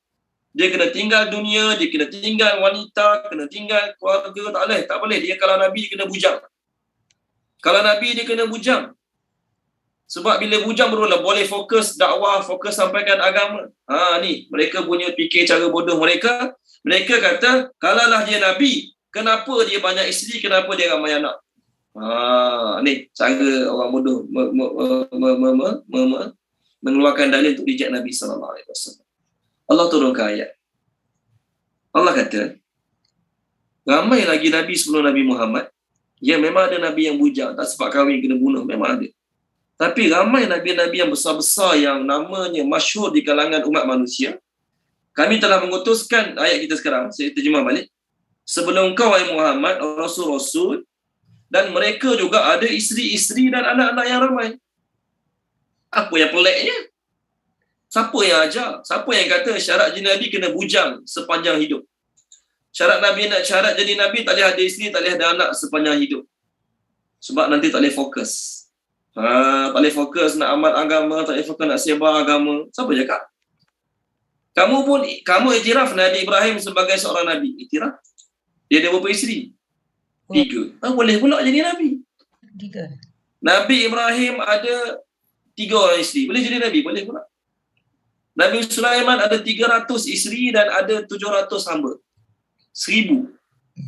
Dia kena tinggal dunia, dia kena tinggal wanita, kena tinggal keluarga, tak boleh. Dia kalau Nabi, dia kena bujang. Kalau Nabi, dia kena bujang. Sebab bila bujang barulah boleh fokus dakwah, fokus sampaikan agama. Ni, mereka punya fikir cara bodoh mereka. Mereka kata, kalaulah dia Nabi, kenapa dia banyak isteri, kenapa dia ramai anak? Ni, cara orang bodoh mengeluarkan dalil untuk reject Nabi SAW. Allah turunkan ayat. Allah kata, ramai lagi Nabi sebelum Nabi Muhammad. Ya, memang ada Nabi yang bujang, tak sempat kahwin, kena bunuh, memang ada. Tapi ramai Nabi-Nabi yang besar-besar yang namanya masyhur di kalangan umat manusia. Kami telah mengutuskan, ayat kita sekarang, saya terjemah balik. Sebelum kau, wahai Muhammad, Rasul-Rasul, dan mereka juga ada isteri-isteri dan anak-anak yang ramai. Apa yang peliknya? Siapa yang ajar? Siapa yang kata syarat jadi Nabi kena bujang sepanjang hidup? Syarat jadi Nabi tak boleh ada isteri, tak boleh ada anak sepanjang hidup. Sebab nanti tak boleh fokus. Tak boleh fokus nak amal agama, tak boleh fokus nak sebar agama. Siapa cakap? Kamu iktiraf Nabi Ibrahim sebagai seorang Nabi. Iktiraf. Dia ada berapa isteri? 3. Boleh pula jadi Nabi. 3. Nabi Ibrahim ada 3 orang isteri. Boleh jadi Nabi? Boleh pula. Nabi Sulaiman ada 300 isteri dan ada 700 hamba. 1000.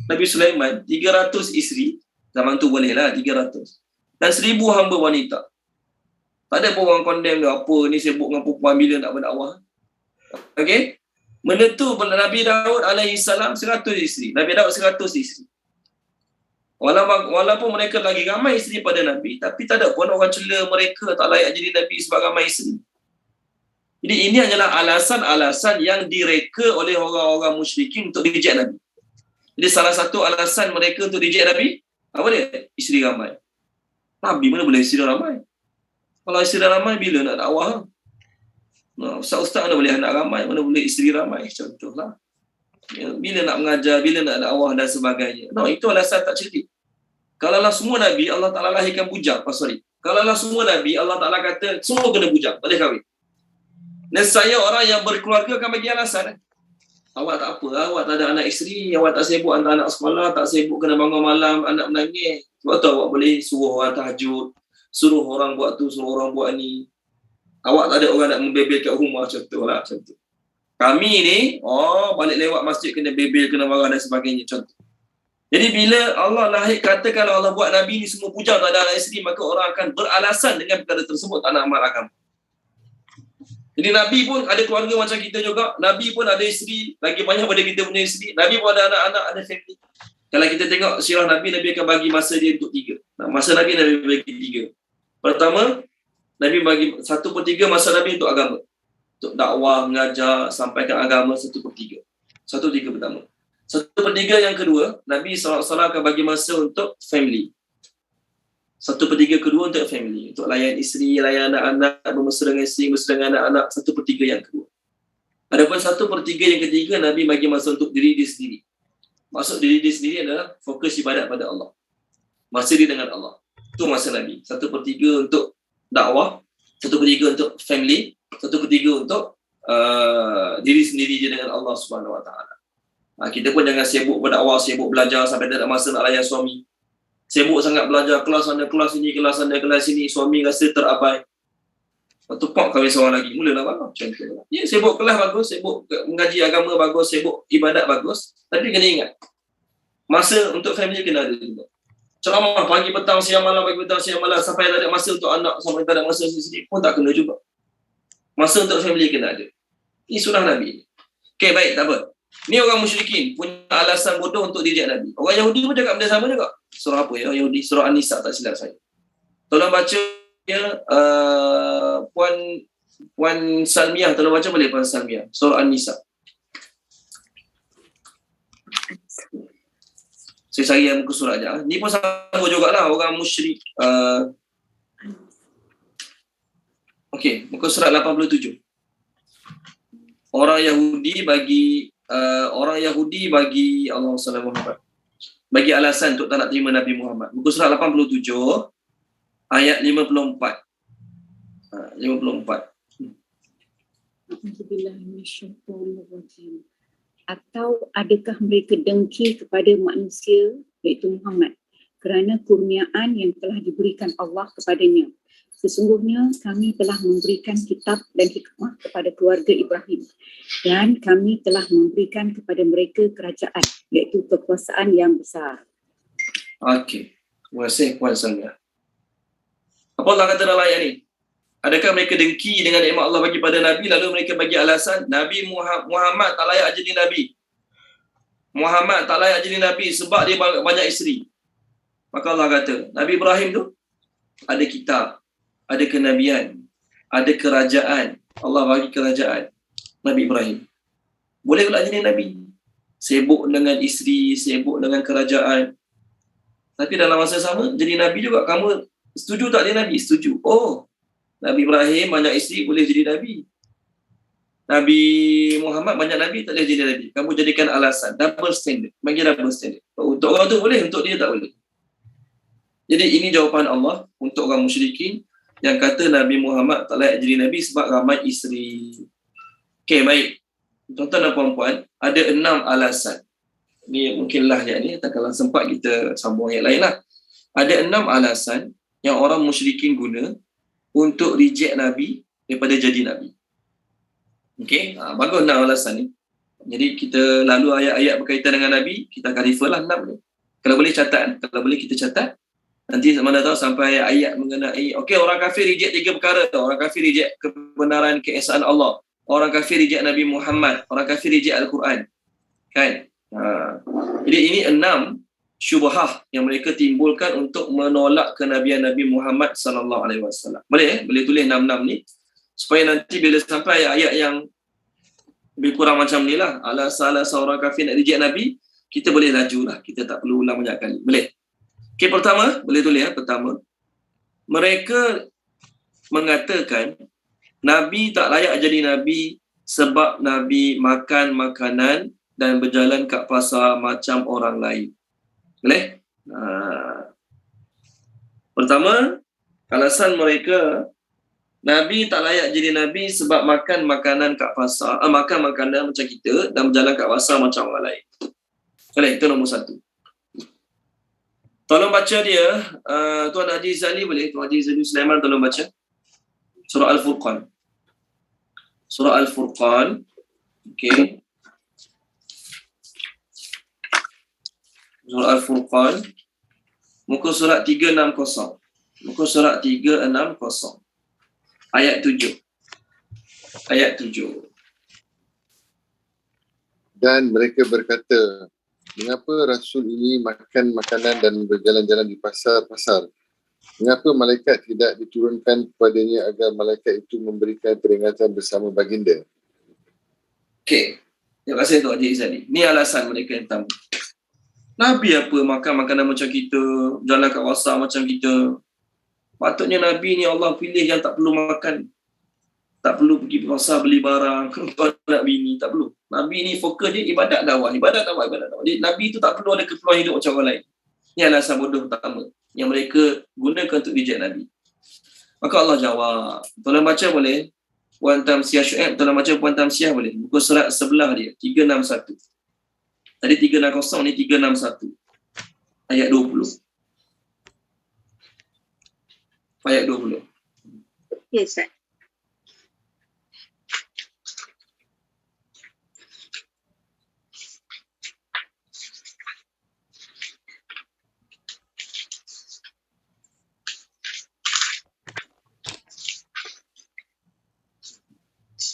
Nabi Sulaiman 300 isteri. Zaman tu bolehlah 300. Dan 1000 hamba wanita. Tak ada pun orang condemn dia, apa ni sibuk dengan perempuan bila nak berdakwah. Okey? Benda tu Nabi Daud alaihi salam 100 isteri. Nabi Daud 100 isteri. Walaupun mereka lagi ramai isteri pada Nabi, tapi tak ada pun orang cela mereka tak layak jadi Nabi sebab ramai isteri. Jadi ini adalah alasan-alasan yang direka oleh orang-orang musyrikin untuk reject Nabi. Jadi salah satu alasan mereka untuk reject Nabi, apa dia? Isteri ramai. Nabi mana boleh isteri ramai? Kalau isteri ramai, bila nak dakwah? Ustaz-ustaz mana boleh anak ramai, mana boleh isteri ramai? Contohlah. Bila nak mengajar, bila nak dakwah dan sebagainya. Itu alasan tak cerdik. Kalaulah semua Nabi, Allah Ta'ala lahirkan bujang. Kalaulah semua Nabi, Allah Ta'ala kata, semua kena bujang, boleh kahwin. Nescaya orang yang berkeluarga akan bagi alasan. Awak tak apa, awak tak ada anak isteri, awak tak sibuk hantar anak sekolah, tak sibuk kena bangun malam, anak menangis. Sebab tu awak boleh suruh orang tahajud, suruh orang buat tu, suruh orang buat ni. Awak tak ada orang nak membebel kat rumah, contohlah. Contoh. Kami ni, balik lewat masjid kena bebel, kena marah dan sebagainya, contoh. Jadi bila Allah lahir, kata kalau Allah buat Nabi ni semua bujang, tak ada anak isteri, maka orang akan beralasan dengan perkara tersebut, tak nak amal agama. Jadi Nabi pun ada keluarga macam kita juga. Nabi pun ada isteri, lagi banyak pada kita punya isteri. Nabi pun ada anak-anak, ada family. Kalau kita tengok sirah Nabi akan bagi masa dia untuk 3. Masa Nabi bagi 3. Pertama, Nabi bagi 1/3 masa Nabi untuk agama. Untuk dakwah, mengajar, sampaikan agama 1/3. 1/3 pertama. 1/3 yang kedua, Nabi SAW akan bagi masa untuk family. 1/3 kedua untuk family, untuk layan isteri, layan anak-anak, bermesra dengan isteri, bermesra dengan anak-anak. 1/3 yang kedua. Adapun 1/3 yang ketiga, Nabi bagi masa untuk diri dia sendiri. Maksud diri dia sendiri adalah fokus ibadat pada Allah. Masa dia dengan Allah. Itu masa Nabi. 1/3 untuk dakwah, 1/3 untuk family, 1/3 untuk diri sendiri je dengan Allah Subhanahu Wa Taala. Kita pun jangan sibuk berdakwah, sibuk belajar sampai tak ada masa nak layan suami. Sibuk sangat belajar, kelas sana, kelas sini, kelas sana, kelas sini, suami rasa terabai. Lepas tu pak kahwin seorang lagi, mulalah bang. Contohlah. Ya, sibuk kelas bagus, sibuk mengaji agama bagus, sibuk ibadat bagus. Tapi kena ingat, masa untuk family kena ada juga. Ceramah pagi petang siang malam, pagi petang siang malam, sampai tak ada masa untuk anak, sampai tak ada masa sendiri pun tak kena juga. Masa untuk family kena ada. Ini sunnah Nabi. Okey, baik, tak apa. Ni orang musyrikin punya alasan bodoh untuk reject Nabi. Orang Yahudi pun cakap benda sama juga. Surah apa ya? Yahudi, surah An-Nisa tak silap saya. Tolong baca ya, Puan Salmiah, tolong baca boleh Puan Salmiah. Surah An-Nisa. Saya cari yang muka surat aja. Ni pun sama jugalah orang musyrik. Okey, muka surat 87. Orang Yahudi bagi Allah SWT bagi alasan untuk tak nak terima Nabi Muhammad. Muka surat 87 ayat 54. 54. Alhamdulillahirrahmanirrahim. Atau adakah mereka dengki kepada manusia iaitu Muhammad kerana kurniaan yang telah diberikan Allah kepadanya? Sesungguhnya kami telah memberikan kitab dan hikmah kepada keluarga Ibrahim dan kami telah memberikan kepada mereka kerajaan iaitu kekuasaan yang besar. Okey. Terima kasih Puan Salma. Apa Allah kata dalam ayat ni? Adakah mereka dengki dengan nikmat Allah bagi pada Nabi lalu mereka bagi alasan Nabi Muhammad tak layak jadi Nabi. Muhammad tak layak jadi Nabi sebab dia banyak isteri. Maka Allah kata, Nabi Ibrahim tu ada kitab, ada kenabian, ada kerajaan. Allah bagi kerajaan Nabi Ibrahim. Boleh pula jadi Nabi. Sibuk dengan isteri, sibuk dengan kerajaan. Tapi dalam masa sama, jadi Nabi juga. Kamu setuju tak dia Nabi? Setuju. Oh, Nabi Ibrahim banyak isteri, boleh jadi Nabi. Nabi Muhammad banyak Nabi, tak boleh jadi Nabi. Kamu jadikan alasan. Double standard. Bagi double standard. Untuk orang tu boleh, untuk dia tak boleh. Jadi ini jawapan Allah untuk orang musyrikin yang kata Nabi Muhammad tak layak jadi Nabi sebab ramai isteri. Okey, baik. Tuan-tuan dan puan-puan, ada 6 alasan. Ini mungkinlah yang ni, kalau sempat kita sambung ayat lain lah. Ada 6 alasan yang orang musyrikin guna untuk reject Nabi daripada jadi Nabi. Okey, bagus 6 alasan ni. Jadi kita lalu ayat-ayat berkaitan dengan Nabi, kita akan refer lah 6 ni. Kalau boleh catat, kalau boleh kita catat. Nanti mana tahu sampai ayat mengenai, okey, orang kafir reject 3 perkara. Orang kafir reject kebenaran keesaan Allah. Orang kafir reject Nabi Muhammad. Orang kafir reject Al-Quran. Kan? Jadi ini 6 syubhah yang mereka timbulkan untuk menolak kenabian Nabi Muhammad SAW. Boleh boleh tulis 6 ni supaya nanti bila sampai ayat yang lebih kurang macam ni lah, ala-ala seorang kafir nak reject Nabi, kita boleh laju lah, kita tak perlu ulang banyak kali. Boleh? Okey, pertama, boleh tulis ya. Pertama, mereka mengatakan Nabi tak layak jadi Nabi sebab Nabi makan makanan dan berjalan kat pasar macam orang lain. Boleh? Pertama, alasan mereka Nabi tak layak jadi Nabi sebab makan makanan kat pasar, makan makanan macam kita dan berjalan kat pasar macam orang lain. Boleh? Itu nombor 1. Tolong baca dia, Tuan Haji Zali boleh? Tuan Haji Zali Sulaiman tolong baca. Surah Al-Furqan. Surah Al-Furqan. Okey. Surah Al-Furqan. Muka surat 360. Muka surat 360. Ayat 7. Ayat 7. Dan mereka berkata, mengapa Rasul ini makan makanan dan berjalan-jalan di pasar-pasar? Mengapa malaikat tidak diturunkan kepadanya agar malaikat itu memberikan peringatan bersama baginda? Okey. Terima kasih Tuan Haji Izzali. Ini alasan mereka yang pertama. Nabi apa makan makanan macam kita, jalan kat pasar macam kita. Patutnya Nabi ni Allah pilih yang tak perlu makan. Tak perlu pergi pasar beli barang, nak bini, tak perlu. Nabi ni fokus dia ibadat dakwah. Nabi tu tak perlu ada keperluan hidup macam orang lain. Ini alasan bodoh pertama yang mereka gunakan untuk reject Nabi. Maka Allah jawab. Tolong baca boleh? Puan Tamsiah Syuaib, tolong baca Puan Tamsiah boleh? Buku surat sebelah dia, 361. Tadi 360, ni 361. Ayat 20. Ayat 20. Ya, Ustaz.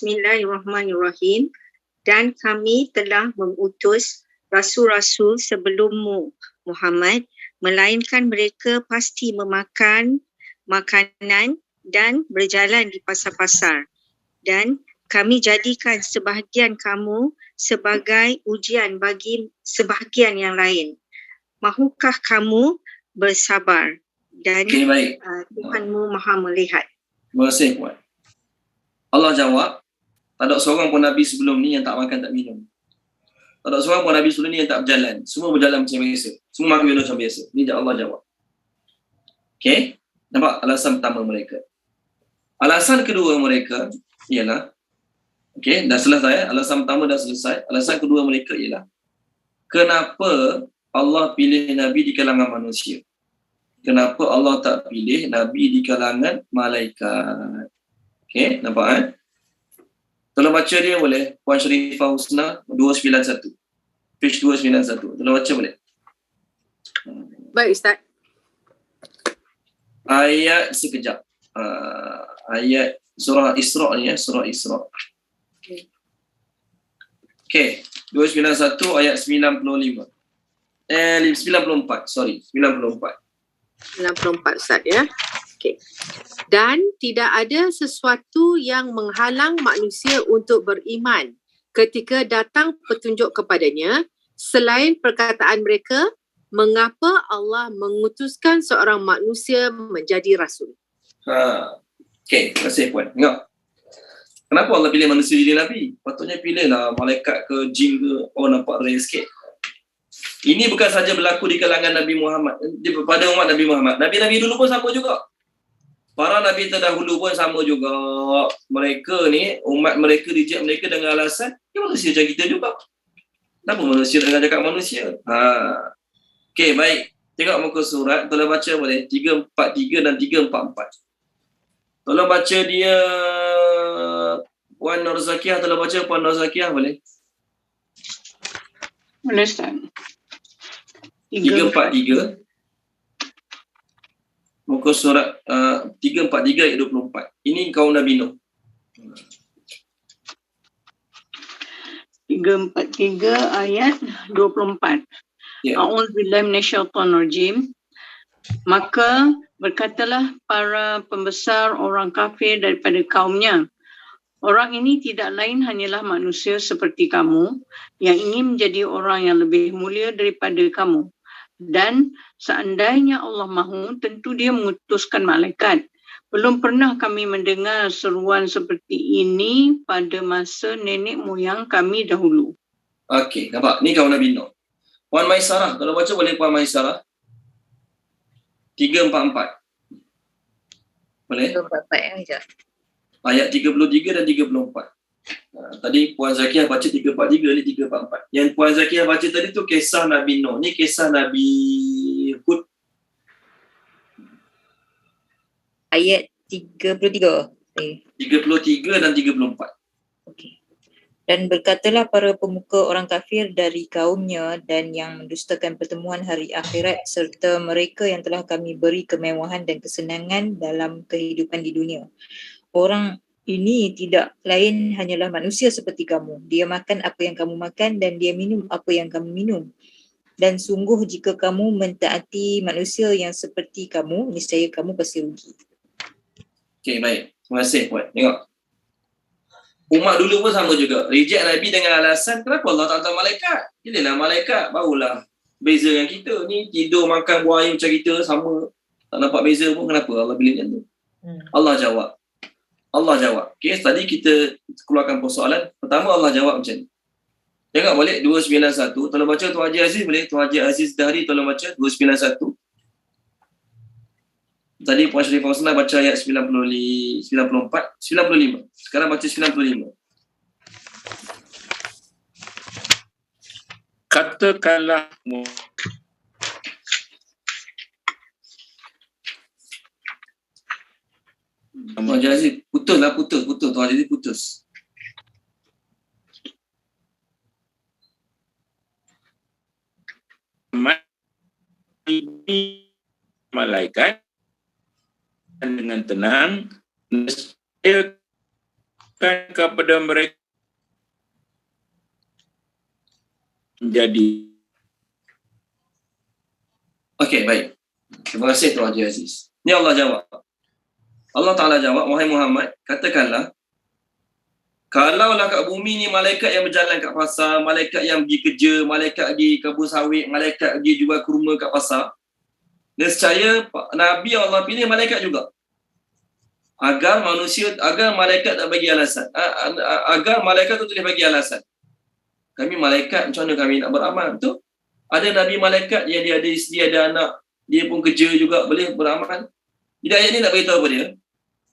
Bismillahirrahmanirrahim. Dan kami telah mengutus rasul-rasul sebelummu, Muhammad, melainkan mereka pasti memakan makanan dan berjalan di pasar-pasar. Dan kami jadikan sebahagian kamu sebagai ujian bagi sebahagian yang lain. Mahukah kamu bersabar? Dan Okay, baik. Tuhanmu Maha melihat. Terima kasih Puan. Allah jawab, tak ada seorang pun Nabi sebelum ni yang tak makan, tak minum. Tak ada seorang pun Nabi sebelum ni yang tak berjalan. Semua berjalan macam biasa. Semua makan minum macam biasa. Ni Allah jawab. Okay? Nampak alasan pertama mereka. Alasan kedua mereka ialah, okay, dah selesai. Alasan pertama dah selesai. Alasan kedua mereka ialah, kenapa Allah pilih Nabi di kalangan manusia? Kenapa Allah tak pilih Nabi di kalangan malaikat? Okay, nampak Tolong baca dia boleh? Puan Sharifah Husna 291. Page 291. Tolong baca boleh? Baik Ustaz. Ayat sekejap. Ayat surah Isra ni surah Isra. Okay, 291 ayat 95. 94, sorry, 94. 94 Ustaz ya. Okey. Dan tidak ada sesuatu yang menghalang manusia untuk beriman ketika datang petunjuk kepadanya selain perkataan mereka, mengapa Allah mengutuskan seorang manusia menjadi rasul. Okey, terima kasih puan. Tengok. Kenapa Allah pilih manusia jadi Nabi? Patutnya pilihlah malaikat ke jin ke. Oh, nampak rare sikit. Ini bukan saja berlaku di kalangan Nabi Muhammad, pada umat Nabi Muhammad. Nabi-Nabi dulu pun sama juga. Para Nabi terdahulu pun sama juga. Mereka ni, umat mereka reject mereka dengan alasan, ya manusia macam kita juga. Kenapa manusia dengan cakap manusia? Okey, baik. Tengok muka surat, tolong baca boleh? 343 dan 344. Tolong baca dia, Puan Nur Zakiyah, tolong baca Puan Nur Zakiyah boleh? Boleh Ustaz. 343. Muka surat 343 ayat 24. Ini kaum Nabi Nuh. 343 ayat 24. A'udzubillahi minasyaitonirrajim. Maka berkatalah para pembesar orang kafir daripada kaumnya, orang ini tidak lain hanyalah manusia seperti kamu yang ingin menjadi orang yang lebih mulia daripada kamu. Dan seandainya Allah mahu, tentu dia mengutuskan malaikat. Belum pernah kami mendengar seruan seperti ini pada masa nenek moyang kami dahulu. Okey, nampak? Ni kaum Nabi Nuh. Puan Maisarah, kalau baca boleh Puan Maisarah? 344. Boleh? 344 sekejap. Ayat 33 dan 34. Tadi Puan Zakiyah baca 343, ni 344. Yang Puan Zakiyah baca tadi tu kisah Nabi Nuh. Ni kisah Nabi Hud. Ayat 33. 33 dan 34. Okey. Dan berkatalah para pemuka orang kafir dari kaumnya dan yang mendustakan pertemuan hari akhirat serta mereka yang telah kami beri kemewahan dan kesenangan dalam kehidupan di dunia. Orang ini tidak lain hanyalah manusia seperti kamu. Dia makan apa yang kamu makan dan dia minum apa yang kamu minum. Dan sungguh jika kamu mentaati manusia yang seperti kamu, niscaya kamu pasti rugi. Okey, baik. Terima kasih Puan. Tengok. Umat dulu pun sama juga. Reject Nabi dengan alasan, kenapa Allah tak hantar malaikat? Inilah malaikat, barulah beza dengan kita. Ni tidur makan buah air macam kita, sama. Tak nampak beza pun, kenapa Allah pilih macam tu? Allah jawab. Okay, tadi kita keluarkan persoalan. Pertama Allah jawab macam ni. Tengok balik 291. Tolong baca Tuan Haji Aziz boleh? Tuan Haji Aziz Dahri tolong baca 291. Tadi Puan Sharifah Husna baca ayat 94, 95. Sekarang baca 95. Katakanlah Tuan Haji Aziz, putus. Tuan Haji Aziz putus. Malaikat dengan tenang nescayakan kepada mereka menjadi. Okey, baik. Terima kasih Tuan Haji Aziz. Ni Allah jawab. Allah Ta'ala jawab, wahai Muhammad, katakanlah, kalaulah kat bumi ni malaikat yang berjalan kat pasar, malaikat yang pergi kerja, malaikat pergi kebun sawit, malaikat pergi jual kurma kat pasar, nescaya Nabi Allah pilih malaikat juga. agar malaikat tak bagi alasan. Agar malaikat tu boleh bagi alasan. Kami malaikat, macam mana kami nak beramal? Betul? Ada nabi malaikat yang dia ada isteri, ada anak, dia pun kerja juga, boleh beramal. Jadi ayat ni nak beritahu apa dia?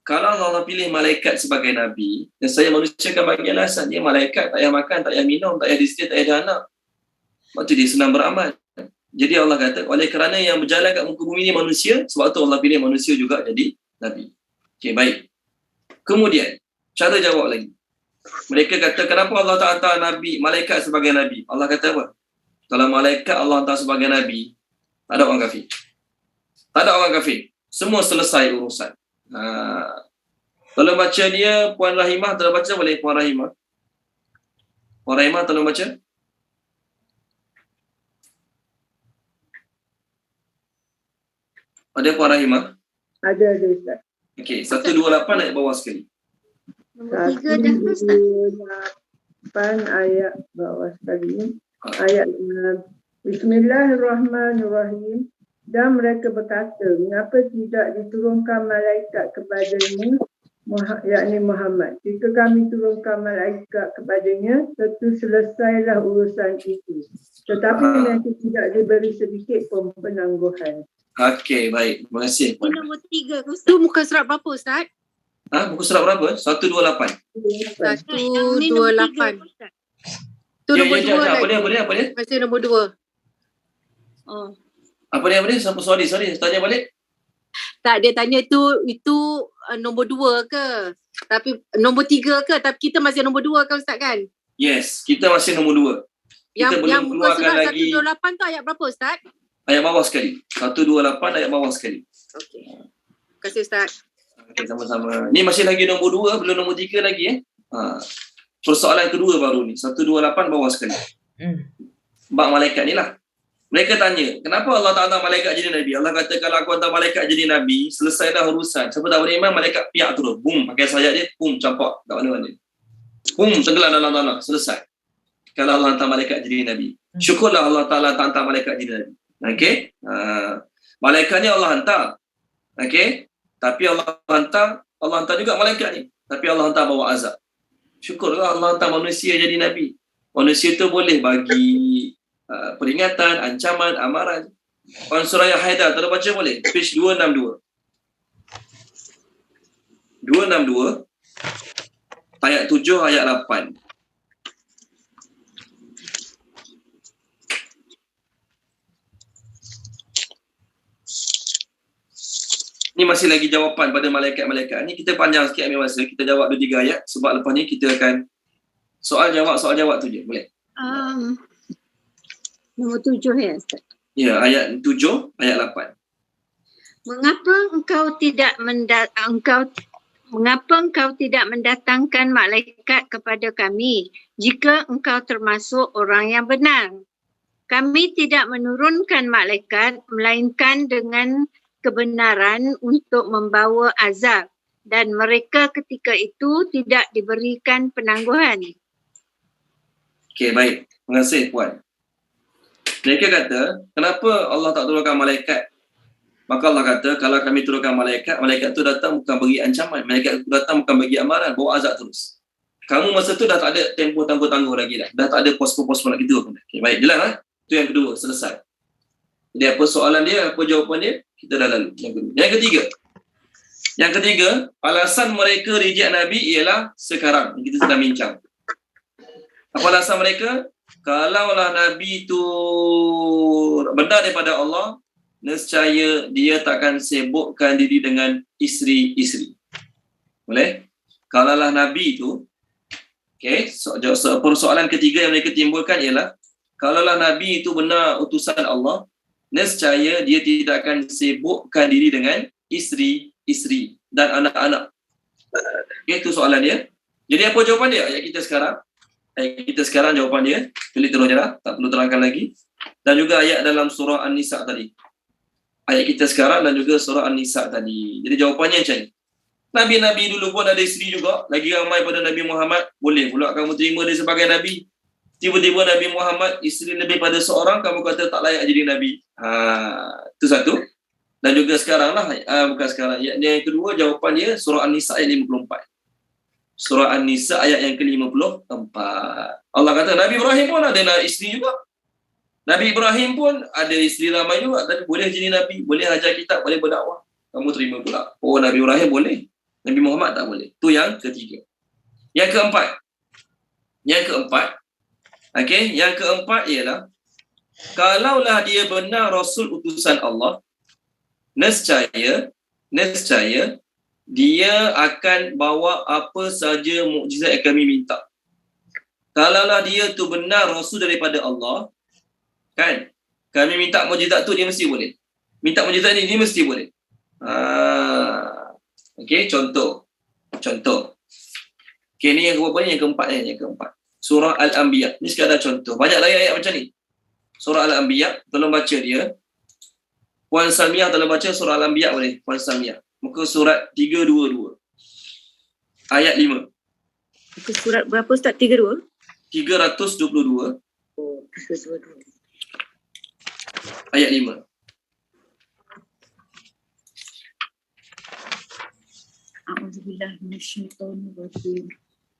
Kalau Allah pilih malaikat sebagai nabi, dan saya manusia akan bagi alasan. Dia malaikat, tak payah makan, tak payah minum, tak payah isteri, tak payah anak. Sebab tu dia senang beramal. Jadi Allah kata, oleh kerana yang berjalan kat muka bumi ni manusia, sebab tu Allah pilih manusia juga jadi nabi. Okey, baik. Kemudian, cara jawab lagi. Mereka kata, kenapa Allah tak hantar nabi, malaikat sebagai nabi? Allah kata apa? Kalau malaikat Allah hantar sebagai nabi, tak ada orang kafir. Tak ada orang kafir. Semua selesai urusan. Tolong baca dia, Puan Rahimah. Tolong baca boleh, Puan Rahimah? Puan Rahimah, tolong baca. Ada Puan Rahimah? Ada Ustaz. Okey, 128 ayat bawah sekali. Nombor 3 dah Ustaz. 8 ayat bawah sekali. Ayat Bismillahirrahmanirrahim. Dan mereka berkata, mengapa tidak diturunkan malaikat kepadanya, yakni Muhammad. Jika kami turunkan malaikat kepadanya, tentu selesailah urusan itu. Tetapi mereka tidak diberi sedikit pun penangguhan. Okey, baik. Terima kasih. Ini nombor 3 Ustaz. Tu muka surat berapa Ustaz? Muka surat berapa? 128. 128. Tu nombor 2 lagi. Apa dia? Masih nombor 2. Oh. Apa dia? Sorry. Tanya balik. Tak, dia tanya itu nombor 2 ke? Tapi nombor 3 ke? Tapi kita masih nombor 2 kan Ustaz kan? Yes, kita masih nombor 2. Kita Yang belum muka keluarkan surat lagi 128 tu ayat berapa Ustaz? ayat bawah sekali. 128 ayat bawah sekali. Okey. Terima kasih Ustaz. Okay, sama-sama. Ni masih lagi nombor 2, belum nombor 3 lagi Persoalan kedua baru ni. 128 bawah sekali. Bab malaikat ni lah. Mereka tanya, kenapa Allah tak hantar malaikat jadi Nabi? Allah kata, kalau aku hantar malaikat jadi Nabi, selesai dah urusan. Siapa tak beriman, malaikat piak terus. Boom, pakai sayap dia, boom, campak kat mana-mana. Boom, tenggelam dalam tanah. Selesai. Kalau Allah hantar malaikat jadi Nabi. Syukurlah Allah Ta'ala tak hantar malaikat jadi Nabi. Okey? Malaikatnya Allah hantar. Okey? Tapi Allah hantar juga malaikat ni. Tapi Allah hantar bawa azab. Syukurlah Allah hantar manusia jadi Nabi. Manusia tu boleh bagi peringatan, ancaman, amaran. Surah Al-Haidar, tolong baca boleh? Page 262. 262 ayat 7, ayat 8. Ni masih lagi jawapan pada malaikat-malaikat. Ni kita panjang sikit ambil masa. Kita jawab 2-3 ayat. Sebab lepas ni kita akan soal jawab tu je. Boleh? Nombor 7 ya Ustaz. Ya, ayat 7, ayat 8. Mengapa engkau tidak mendatangkan malaikat kepada kami jika engkau termasuk orang yang benar? Kami tidak menurunkan malaikat melainkan dengan kebenaran untuk membawa azab dan mereka ketika itu tidak diberikan penangguhan. Okey, baik. Terima kasih Puan. Mereka kata, kenapa Allah tak turunkan malaikat? Maka Allah kata, kalau kami turunkan malaikat, malaikat tu datang bukan bagi ancaman, malaikat tu datang bukan bagi amaran, bawa azab terus. Kamu masa tu dah tak ada tempoh tangguh-tangguh lagi dah. Dah tak ada pos-pos nak gitu. Okey, baik, jelas lah. Itu yang kedua, selesai. Jadi apa soalan dia, apa jawapan dia? Kita dah lalu. Yang ketiga, alasan mereka reject Nabi ialah sekarang. Kita sedang bincang. Apa alasan mereka? Kalaulah Nabi itu benar daripada Allah, nescaya dia takkan sibukkan diri dengan isteri-isteri. Boleh? Kalaulah Nabi itu, persoalan ketiga yang mereka timbulkan ialah, kalaulah Nabi itu benar utusan Allah, nescaya dia tidak akan sibukkan diri dengan isteri-isteri dan anak-anak. Itu soalan dia. Jadi apa jawapan dia? Ayat kita sekarang jawapan dia. Tulis terus je lah. Tak perlu terangkan lagi. Dan juga ayat dalam surah An-Nisa tadi. Ayat kita sekarang dan juga surah An-Nisa tadi. Jadi jawapannya macam ni. Nabi-Nabi dulu pun ada isteri juga. Lagi ramai pada Nabi Muhammad. Boleh pula kamu terima dia sebagai Nabi. Tiba-tiba Nabi Muhammad isteri lebih pada seorang, kamu kata tak layak jadi Nabi. Itu satu. Dan Dan juga sekarang lah, bukan sekarang. Yang kedua, jawapan dia surah An-Nisa ayat 54. Surah An-Nisa ayat yang ke-54. Allah kata, Nabi Ibrahim pun ada isteri juga. Nabi Ibrahim pun ada isteri ramai juga. Tapi boleh jadi Nabi, boleh ajar kitab, boleh berdakwah. Kamu terima pula. Oh, Nabi Ibrahim boleh. Nabi Muhammad tak boleh. Tu yang ketiga. Yang keempat. Okey, yang keempat ialah, kalaulah dia benar Rasul utusan Allah, nescaya dia akan bawa apa saja mukjizat yang kami minta. Kalaulah dia tu benar Rasul daripada Allah, kan, kami minta mukjizat tu dia mesti boleh. Minta mukjizat ni dia mesti boleh. Okey, contoh. Okey, ni yang berapa ni? Yang keempat. Surah Al-Anbiya. Ni sekadar contoh. Banyak lagi ayat macam ni. Surah Al-Anbiya, tolong baca dia. Puan Salmiah tolong baca surah Al-Anbiya boleh? Puan Salmiah. Muka surat 322. Ayat 5. Muka surat berapa Ustaz? 32? 322. Oh, 322. Ayat 5. A'udzubillahi minasyaitonirrajim.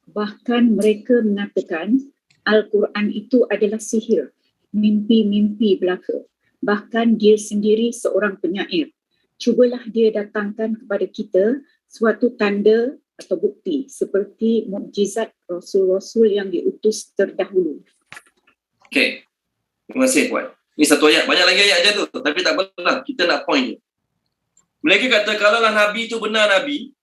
Bahkan mereka mengatakan Al-Quran itu adalah sihir, mimpi-mimpi belaka. Bahkan dia sendiri seorang penyair. Cubalah dia datangkan kepada kita suatu tanda atau bukti seperti mukjizat Rasul-Rasul yang diutus terdahulu. Okey. Terima kasih Puan. Ini satu ayat. Banyak lagi ayat je tu. Tapi tak apalah. Kita nak point je. Mereka kata kalaulah Nabi itu benar Nabi,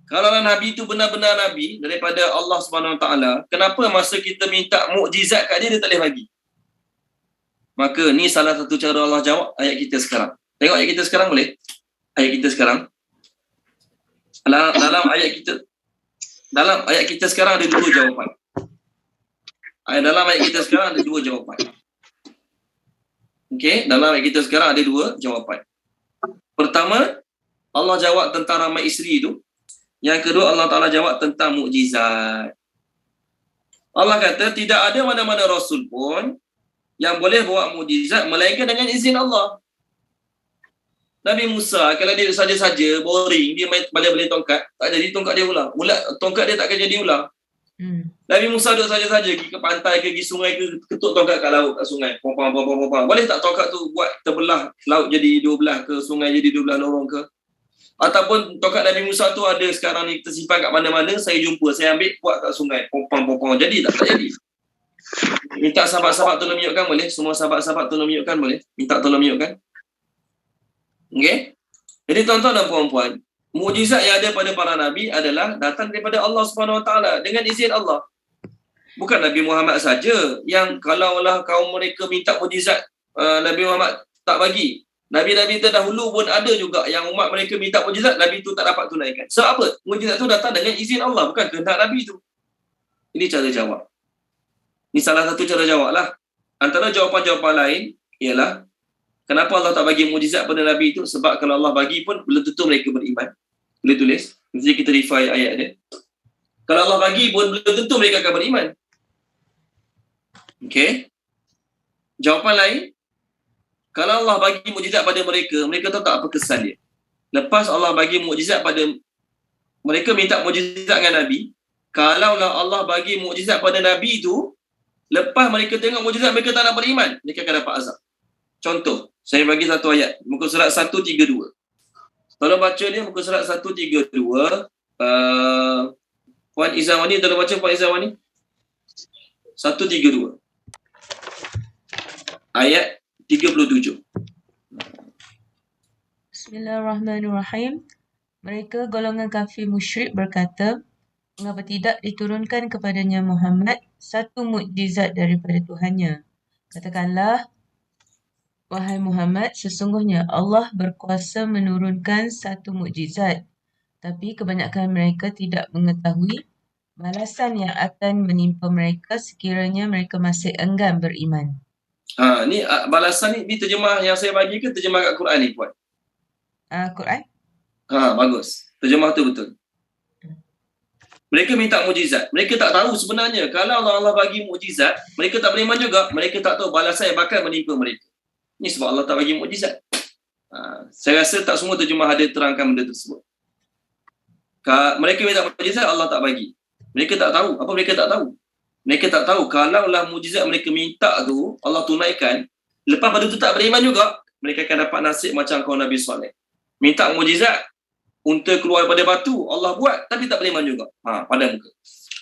kalaulah Nabi itu benar-benar Nabi daripada Allah SWT, kenapa masa kita minta mukjizat kat dia, dia tak boleh bagi? Maka ni salah satu cara Allah jawab ayat kita sekarang. Tengok ayat kita sekarang boleh? Ayat kita sekarang. Dalam ayat kita sekarang ada dua jawapan. Dalam ayat kita sekarang ada dua jawapan. Okey, dalam ayat kita sekarang ada dua jawapan. Pertama, Allah jawab tentang ramai isteri itu. Yang kedua, Allah Ta'ala jawab tentang mukjizat. Allah kata tidak ada mana-mana Rasul pun yang boleh bawa mukjizat melainkan dengan izin Allah. Nabi Musa, kalau dia saja-saja, boring, dia main balik-balik tongkat, tak jadi tongkat dia ular. Tongkat dia takkan jadi ular. Nabi Musa duduk saja-saja, pergi ke pantai ke, pergi sungai ke, ketuk tongkat kat laut, kat sungai. Pompang. Boleh tak tongkat tu buat terbelah laut jadi 12 ke, sungai jadi 12 lorong ke? Ataupun tongkat Nabi Musa tu ada sekarang ni tersimpan kat mana-mana, saya jumpa, saya ambil, buat kat sungai. Pompang. Jadi tak jadi. Minta sahabat-sahabat tolong miyukkan boleh? Semua sahabat-sahabat tolong miyukkan boleh? Minta tolong miyukkan. Okey? Jadi tuan-tuan dan puan-puan, mukjizat yang ada pada para Nabi adalah datang daripada Allah SWT dengan izin Allah. Bukan Nabi Muhammad saja yang kalaulah kaum mereka minta mukjizat, Nabi Muhammad tak bagi. Nabi-Nabi terdahulu pun ada juga yang umat mereka minta mukjizat, Nabi tu tak dapat tunaikan. Sebab apa? Mukjizat tu datang dengan izin Allah, bukan kehendak Nabi tu. Ini cara jawab. Ini salah satu cara jawab lah. Antara jawapan-jawapan lain ialah kenapa Allah tak bagi mukjizat pada Nabi itu? Sebab kalau Allah bagi pun belum tentu mereka beriman. Boleh tulis. Nanti kita refer ayat dia. Kalau Allah bagi pun belum tentu mereka akan beriman. Okey. Jawapan lain, kalau Allah bagi mukjizat pada mereka, mereka tahu tak apa kesan dia. Lepas Allah bagi mukjizat pada mereka, minta mukjizat dengan Nabi. Kalaulah Allah bagi mukjizat pada Nabi itu, lepas mereka tengok mukjizat, mereka tak nak beriman, mereka akan dapat azab. Contoh, saya bagi satu ayat, muka surat 132. Tolong baca dia, muka surat 132. Puan Izawani, tolong baca Puan Izawani. 132. Ayat 37. Bismillahirrahmanirrahim. Mereka golongan kafir musyrik berkata, mengapa tidak diturunkan kepadanya Muhammad satu mukjizat daripada Tuhannya? Katakanlah, wahai Muhammad, sesungguhnya Allah berkuasa menurunkan satu mukjizat, tapi kebanyakan mereka tidak mengetahui balasan yang akan menimpa mereka sekiranya mereka masih enggan beriman. Ni balasan ni terjemah yang saya bagi ke terjemah kat Quran ni, Puan? Quran? Bagus. Terjemah tu betul. Mereka minta mukjizat. Mereka tak tahu sebenarnya kalau Allah bagi mukjizat, mereka tak beriman juga. Mereka tak tahu balasan yang bakal menimpa mereka. Ni sebab Allah tak bagi mukjizat. Saya rasa tak semua terjemah ada terangkan benda tersebut. Mereka minta mukjizat, Allah tak bagi. Mereka tak tahu. Apa mereka tak tahu? Mereka tak tahu kalaulah mukjizat mereka minta tu Allah tunaikan, lepas pada tu tak beriman juga, mereka akan dapat nasib macam kaum Nabi Saleh. Minta mukjizat, unta keluar daripada batu, Allah buat tapi tak beriman juga. Pada muka.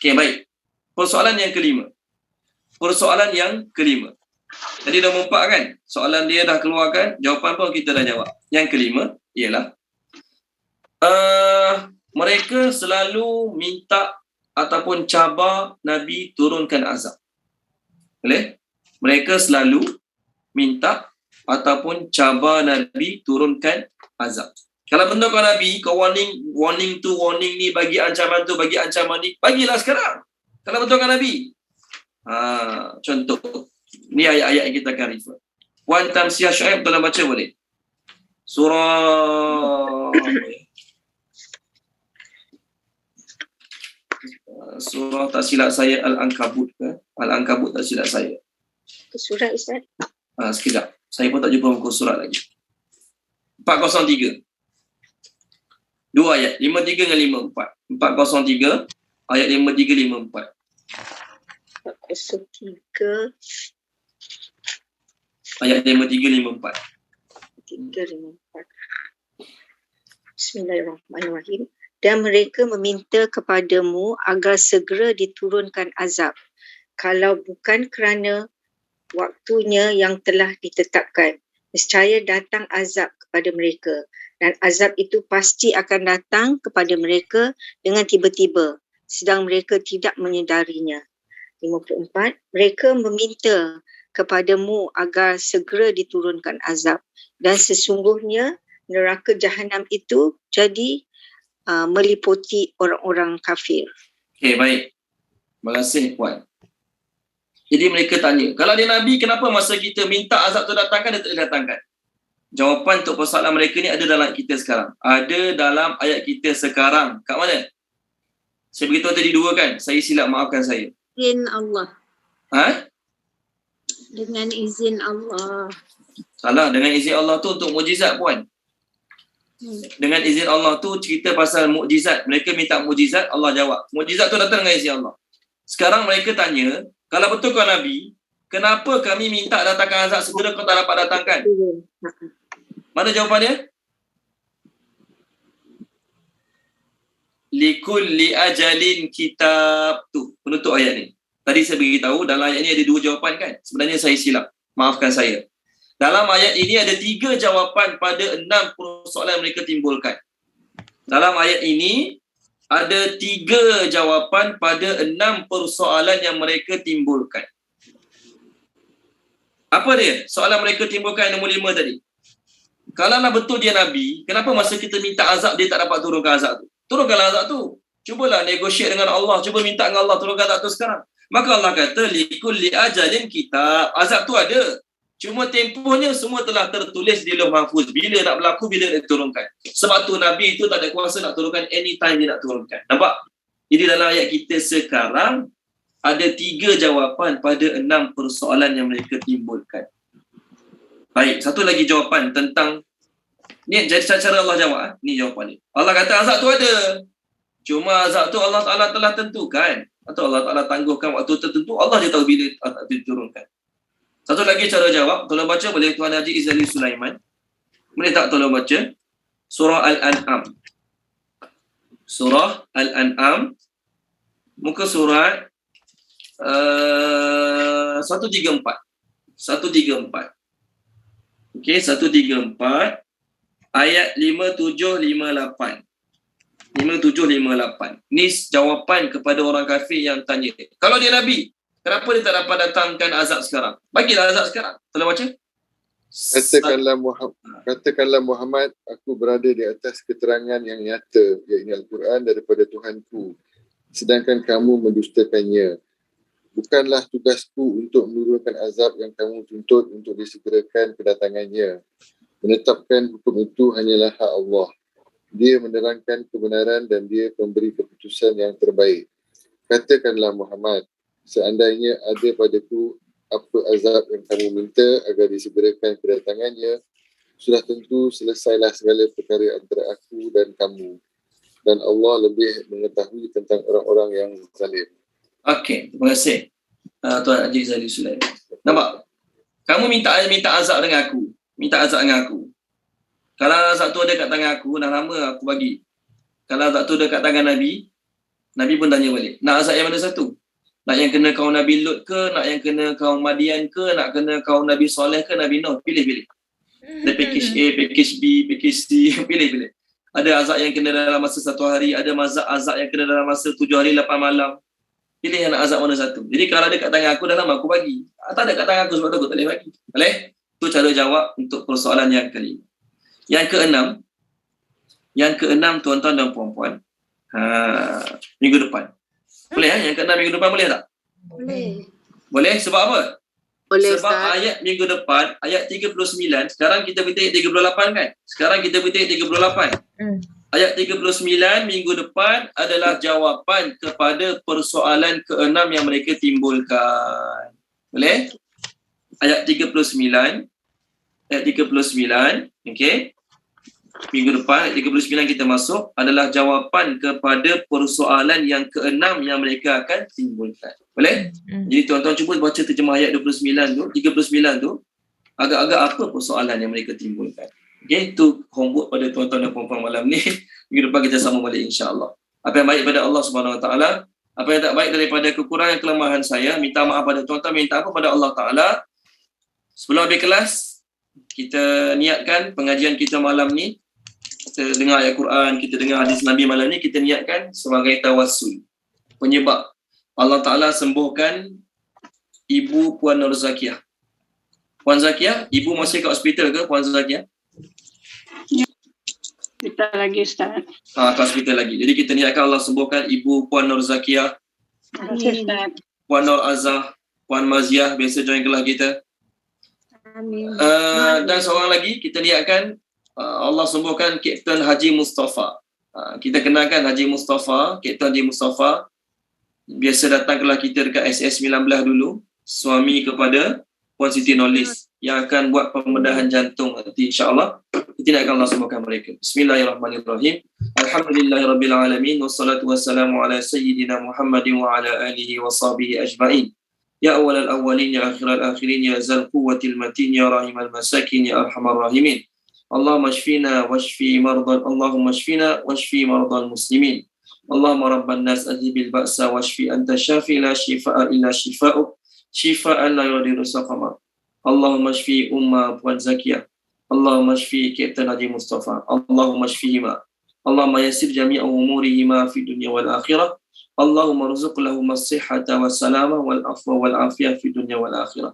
Okey, baik. Persoalan yang kelima. Tadi dah mempak kan? Soalan dia dah keluarkan, jawapan pun kita dah jawab. Yang kelima ialah mereka selalu minta ataupun cabar Nabi turunkan azab. Boleh? Mereka selalu minta ataupun cabar Nabi turunkan azab. Kalau bentuk kau Nabi, kau warning tu, warning ni, bagi ancaman tu, bagi ancaman ni, bagilah sekarang. Kalau bentuk kau Nabi. Contoh. Ni ayat-ayat yang kita akan refer. Wan Tamsiyah Syuaib, tolong baca boleh? Surah tak silap saya Al-Ankabut ke? Al-Ankabut tak silap saya. Surat Ustaz. Sekejap. Saya pun tak jumpa muka surat lagi. 403. Dua ayat. 53 dengan 54. 403. Ayat 53, 54. 403. Ayat 53, 54. 354. Bismillahirrahmanirrahim. Dan mereka meminta kepadamu agar segera diturunkan azab, kalau bukan kerana waktunya yang telah ditetapkan. Nescaya datang azab kepada mereka, dan azab itu pasti akan datang kepada mereka dengan tiba-tiba, sedang mereka tidak menyedarinya. 54. Mereka meminta kepadamu agar segera diturunkan azab, dan sesungguhnya neraka Jahanam itu jadi meliputi orang-orang kafir. Okey, baik. Terima kasih Puan. Jadi mereka tanya, kalau dia Nabi, kenapa masa kita minta azab tu datangkan, dia tak datangkan? Jawapan untuk persoalan mereka ni ada dalam kita sekarang. Ada dalam ayat kita sekarang. Kat mana? Saya beritahu tadi dua kan? Saya silap, maafkan saya. Izin Allah. Dengan izin Allah. Salah, dengan izin Allah tu untuk mukjizat Puan. Dengan izin Allah tu cerita pasal mukjizat. Mereka minta mukjizat, Allah jawab. Mukjizat tu datang dengan izin Allah. Sekarang mereka tanya, kalau betul kau Nabi, kenapa kami minta datangkan azab segera kau tak dapat datangkan? Mana jawapan dia? Likulli ajalin kitab tu. Penutup ayat ni. Tadi saya beritahu dalam ayat ni ada dua jawapan kan? Sebenarnya saya silap. Maafkan saya. Dalam ayat ini ada 3 jawapan pada 6 persoalan yang mereka timbulkan. Dalam ayat ini ada 3 jawapan pada 6 persoalan yang mereka timbulkan. Apa dia? Soalan mereka timbulkan nombor 5 tadi. Kalaulah betul dia Nabi, kenapa masa kita minta azab dia tak dapat turunkan azab tu? Turunkanlah azab tu. Cubalah negotiate dengan Allah. Cuba minta dengan Allah turunkan azab tu sekarang. Maka Allah kata, likulli ajalin kitab. Azab tu ada. Cuma tempohnya semua telah tertulis di Lauh Mahfuz. Bila nak berlaku, bila nak turunkan. Sebab tu Nabi itu tak ada kuasa nak turunkan anytime dia nak turunkan. Nampak? Jadi dalam ayat kita sekarang, ada 3 jawapan pada 6 persoalan yang mereka timbulkan. Baik, satu lagi jawapan tentang ni, jadi cara Allah jawab. Ni jawapan ni. Allah kata azab tu ada. Cuma azab tu Allah Ta'ala telah tentukan. Atau Allah Ta'ala tangguhkan waktu tertentu. Allah je tahu bila azab tu diturunkan. Satu lagi cara jawab. Tolong baca boleh Tuan Haji Izali Sulaiman. Boleh tak tolong baca? Surah Al-An'am. Surah Al-An'am. Muka surat 134. 134. Okey, 134. Ayat 5758. 5758. Ni jawapan kepada orang kafir yang tanya. Kalau dia Nabi, kenapa dia tak dapat datangkan azab sekarang? Bagilah azab sekarang. Tolong baca. Katakanlah Muhammad, aku berada di atas keterangan yang nyata, iaitu Al-Quran daripada Tuhanku. Sedangkan kamu mendustakannya. Bukanlah tugasku untuk menurunkan azab yang kamu tuntut untuk disegerakan kedatangannya. Menetapkan hukum itu hanyalah hak Allah. Dia menerangkan kebenaran dan dia pemberi keputusan yang terbaik. Katakanlah Muhammad, seandainya ada padaku apa azab yang kamu minta agar disegerakan kedatangannya, sudah tentu selesailah segala perkara antara aku dan kamu. Dan Allah lebih mengetahui tentang orang-orang yang zalim. Okey, terima kasih. Tuan Haji Zali Sulaiman. Nampak? Kamu minta azab dengan aku. Minta azab dengan aku. Kalau azab tu ada kat tangan aku, dah lama aku bagi. Kalau azab tu ada kat tangan Nabi, Nabi pun tanya balik. Nak azab yang mana satu? Nak yang kena kaum Nabi Lut ke? Nak yang kena kaum Madian ke? Nak kena kaum Nabi Soleh ke? Nabi Nuh? Pilih-pilih. Ada package A, package B, package C. Pilih-pilih. Ada azab yang kena dalam masa 1 hari. Ada azab yang kena dalam masa 7 hari 8 malam. Pilih yang nak azab mana satu. Jadi kalau ada kat tangan aku, dah lama aku bagi. Tak ada kat tangan aku sebab tu aku tak boleh bagi. Boleh? Itu cara jawab untuk persoalan yang kelima. Yang keenam tuan-tuan dan puan-puan. Minggu depan. Boleh yang keenam minggu depan boleh tak? Boleh sebab apa? Boleh, sebab Ustaz. ayat minggu depan, ayat 39, sekarang kita beritahu 38 kan? Sekarang kita beritahu 38. Ayat 39 minggu depan adalah jawapan kepada persoalan keenam yang mereka timbulkan. Boleh? Ayat 39. Ayat 39, okey. Minggu depan, ayat 39 kita masuk adalah jawapan kepada persoalan yang keenam yang mereka akan timbulkan. Boleh? Jadi tuan-tuan cuba baca terjemah ayat 29 tu, 39 tu, agak-agak apa persoalan yang mereka timbulkan. Okey, itu homework pada tuan-tuan dan puan-puan malam ni. Minggu depan kita sama balik insya-Allah. Apa yang baik pada Allah Subhanahu Wa Taala, apa yang tak baik daripada kekurangan kelemahan saya, minta maaf pada tuan-tuan, minta apa pada Allah Taala. Sebelum habis kelas, kita niatkan pengajian kita malam ni, kita dengar ayat Quran, kita dengar hadis Nabi malam ni, kita niatkan sebagai tawassul. Penyebab Allah Ta'ala sembuhkan Ibu Puan Nur Zakiah. Puan Zakiah, Ibu masih kat hospital ke Puan Zakiah? Kita lagi, Ustaz. Kat hospital lagi. Jadi kita niatkan Allah sembuhkan Ibu Puan Nur Zakiah, Terima kasih, Ustaz. Puan Nur Azah, Puan Maziah, biasa join kelas kita. Amin. Dan seorang lagi, kita niatkan Allah sembuhkan Kapten Haji Mustafa. Kita kenalkan Haji Mustafa, Kapten Haji Mustafa. Biasa datang kelas kita dekat SS19 dulu. Suami kepada Puan Siti Nolis yang akan buat pembedahan jantung nanti insya-Allah. Kita nakkan Allah sembuhkan mereka. Bismillahirrahmanirrahim. Alhamdulillahirabbil wassalatu wassalamu ala sayyidina Muhammadin wa ala alihi wa sahbihi ajma'in. Ya awwalal awwalin ya akhiral akhirin ya zal quwwatil matin ya rahimal masakin ya arhamar rahimin. Allahumma shfina washfi mardal Allahumma shfina washfi mardal muslimin. Allahumma rabban nas adhibil ba'sa washfi anta syafi la shifaa illa shifa'uk shifaan la yughadiru saqama. Allahumma shfi umma Puan Zakiah. Allahumma shfi Kapten Haji Mustafa. Allahumma shfihima. Allahumma yassir jami'a umurihima fi dunya wal akhirah. Allahumma rzuq lahum as-sihhata was-salama wal afwa wal afiyah fi dunya wal akhirah.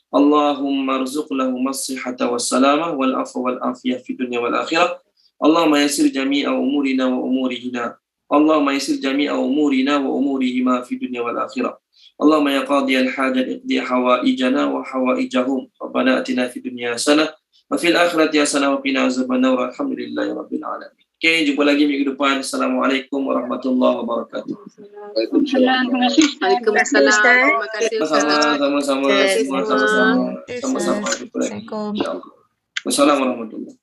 Allahumma rzuq lahum as-sihhata was-salama wal afwa wal afiyah fi dunya wal akhirah. Allahumma yassir jami'a umurina wa umurihina. Allahumma yassir jami'a umurina wa umurihima fi dunya wal akhirah. Allahumma ya qadiyal hajat iqdi hawaijana wa hawaijahum. Rabbana atina fid dunya hasanah wa fil akhirati hasanah wa qina azabannar. Alhamdulillahi rabbil alamin. Okey, jumpa lagi minggu depan. Assalamualaikum warahmatullahi wabarakatuh. Waalaikumsalam. Terima kasih Ustaz. Sama-sama. Sama-sama. Sama-sama. Sama-sama. Assalamualaikum. Wassalamualaikum warahmatullahi wabarakatuh.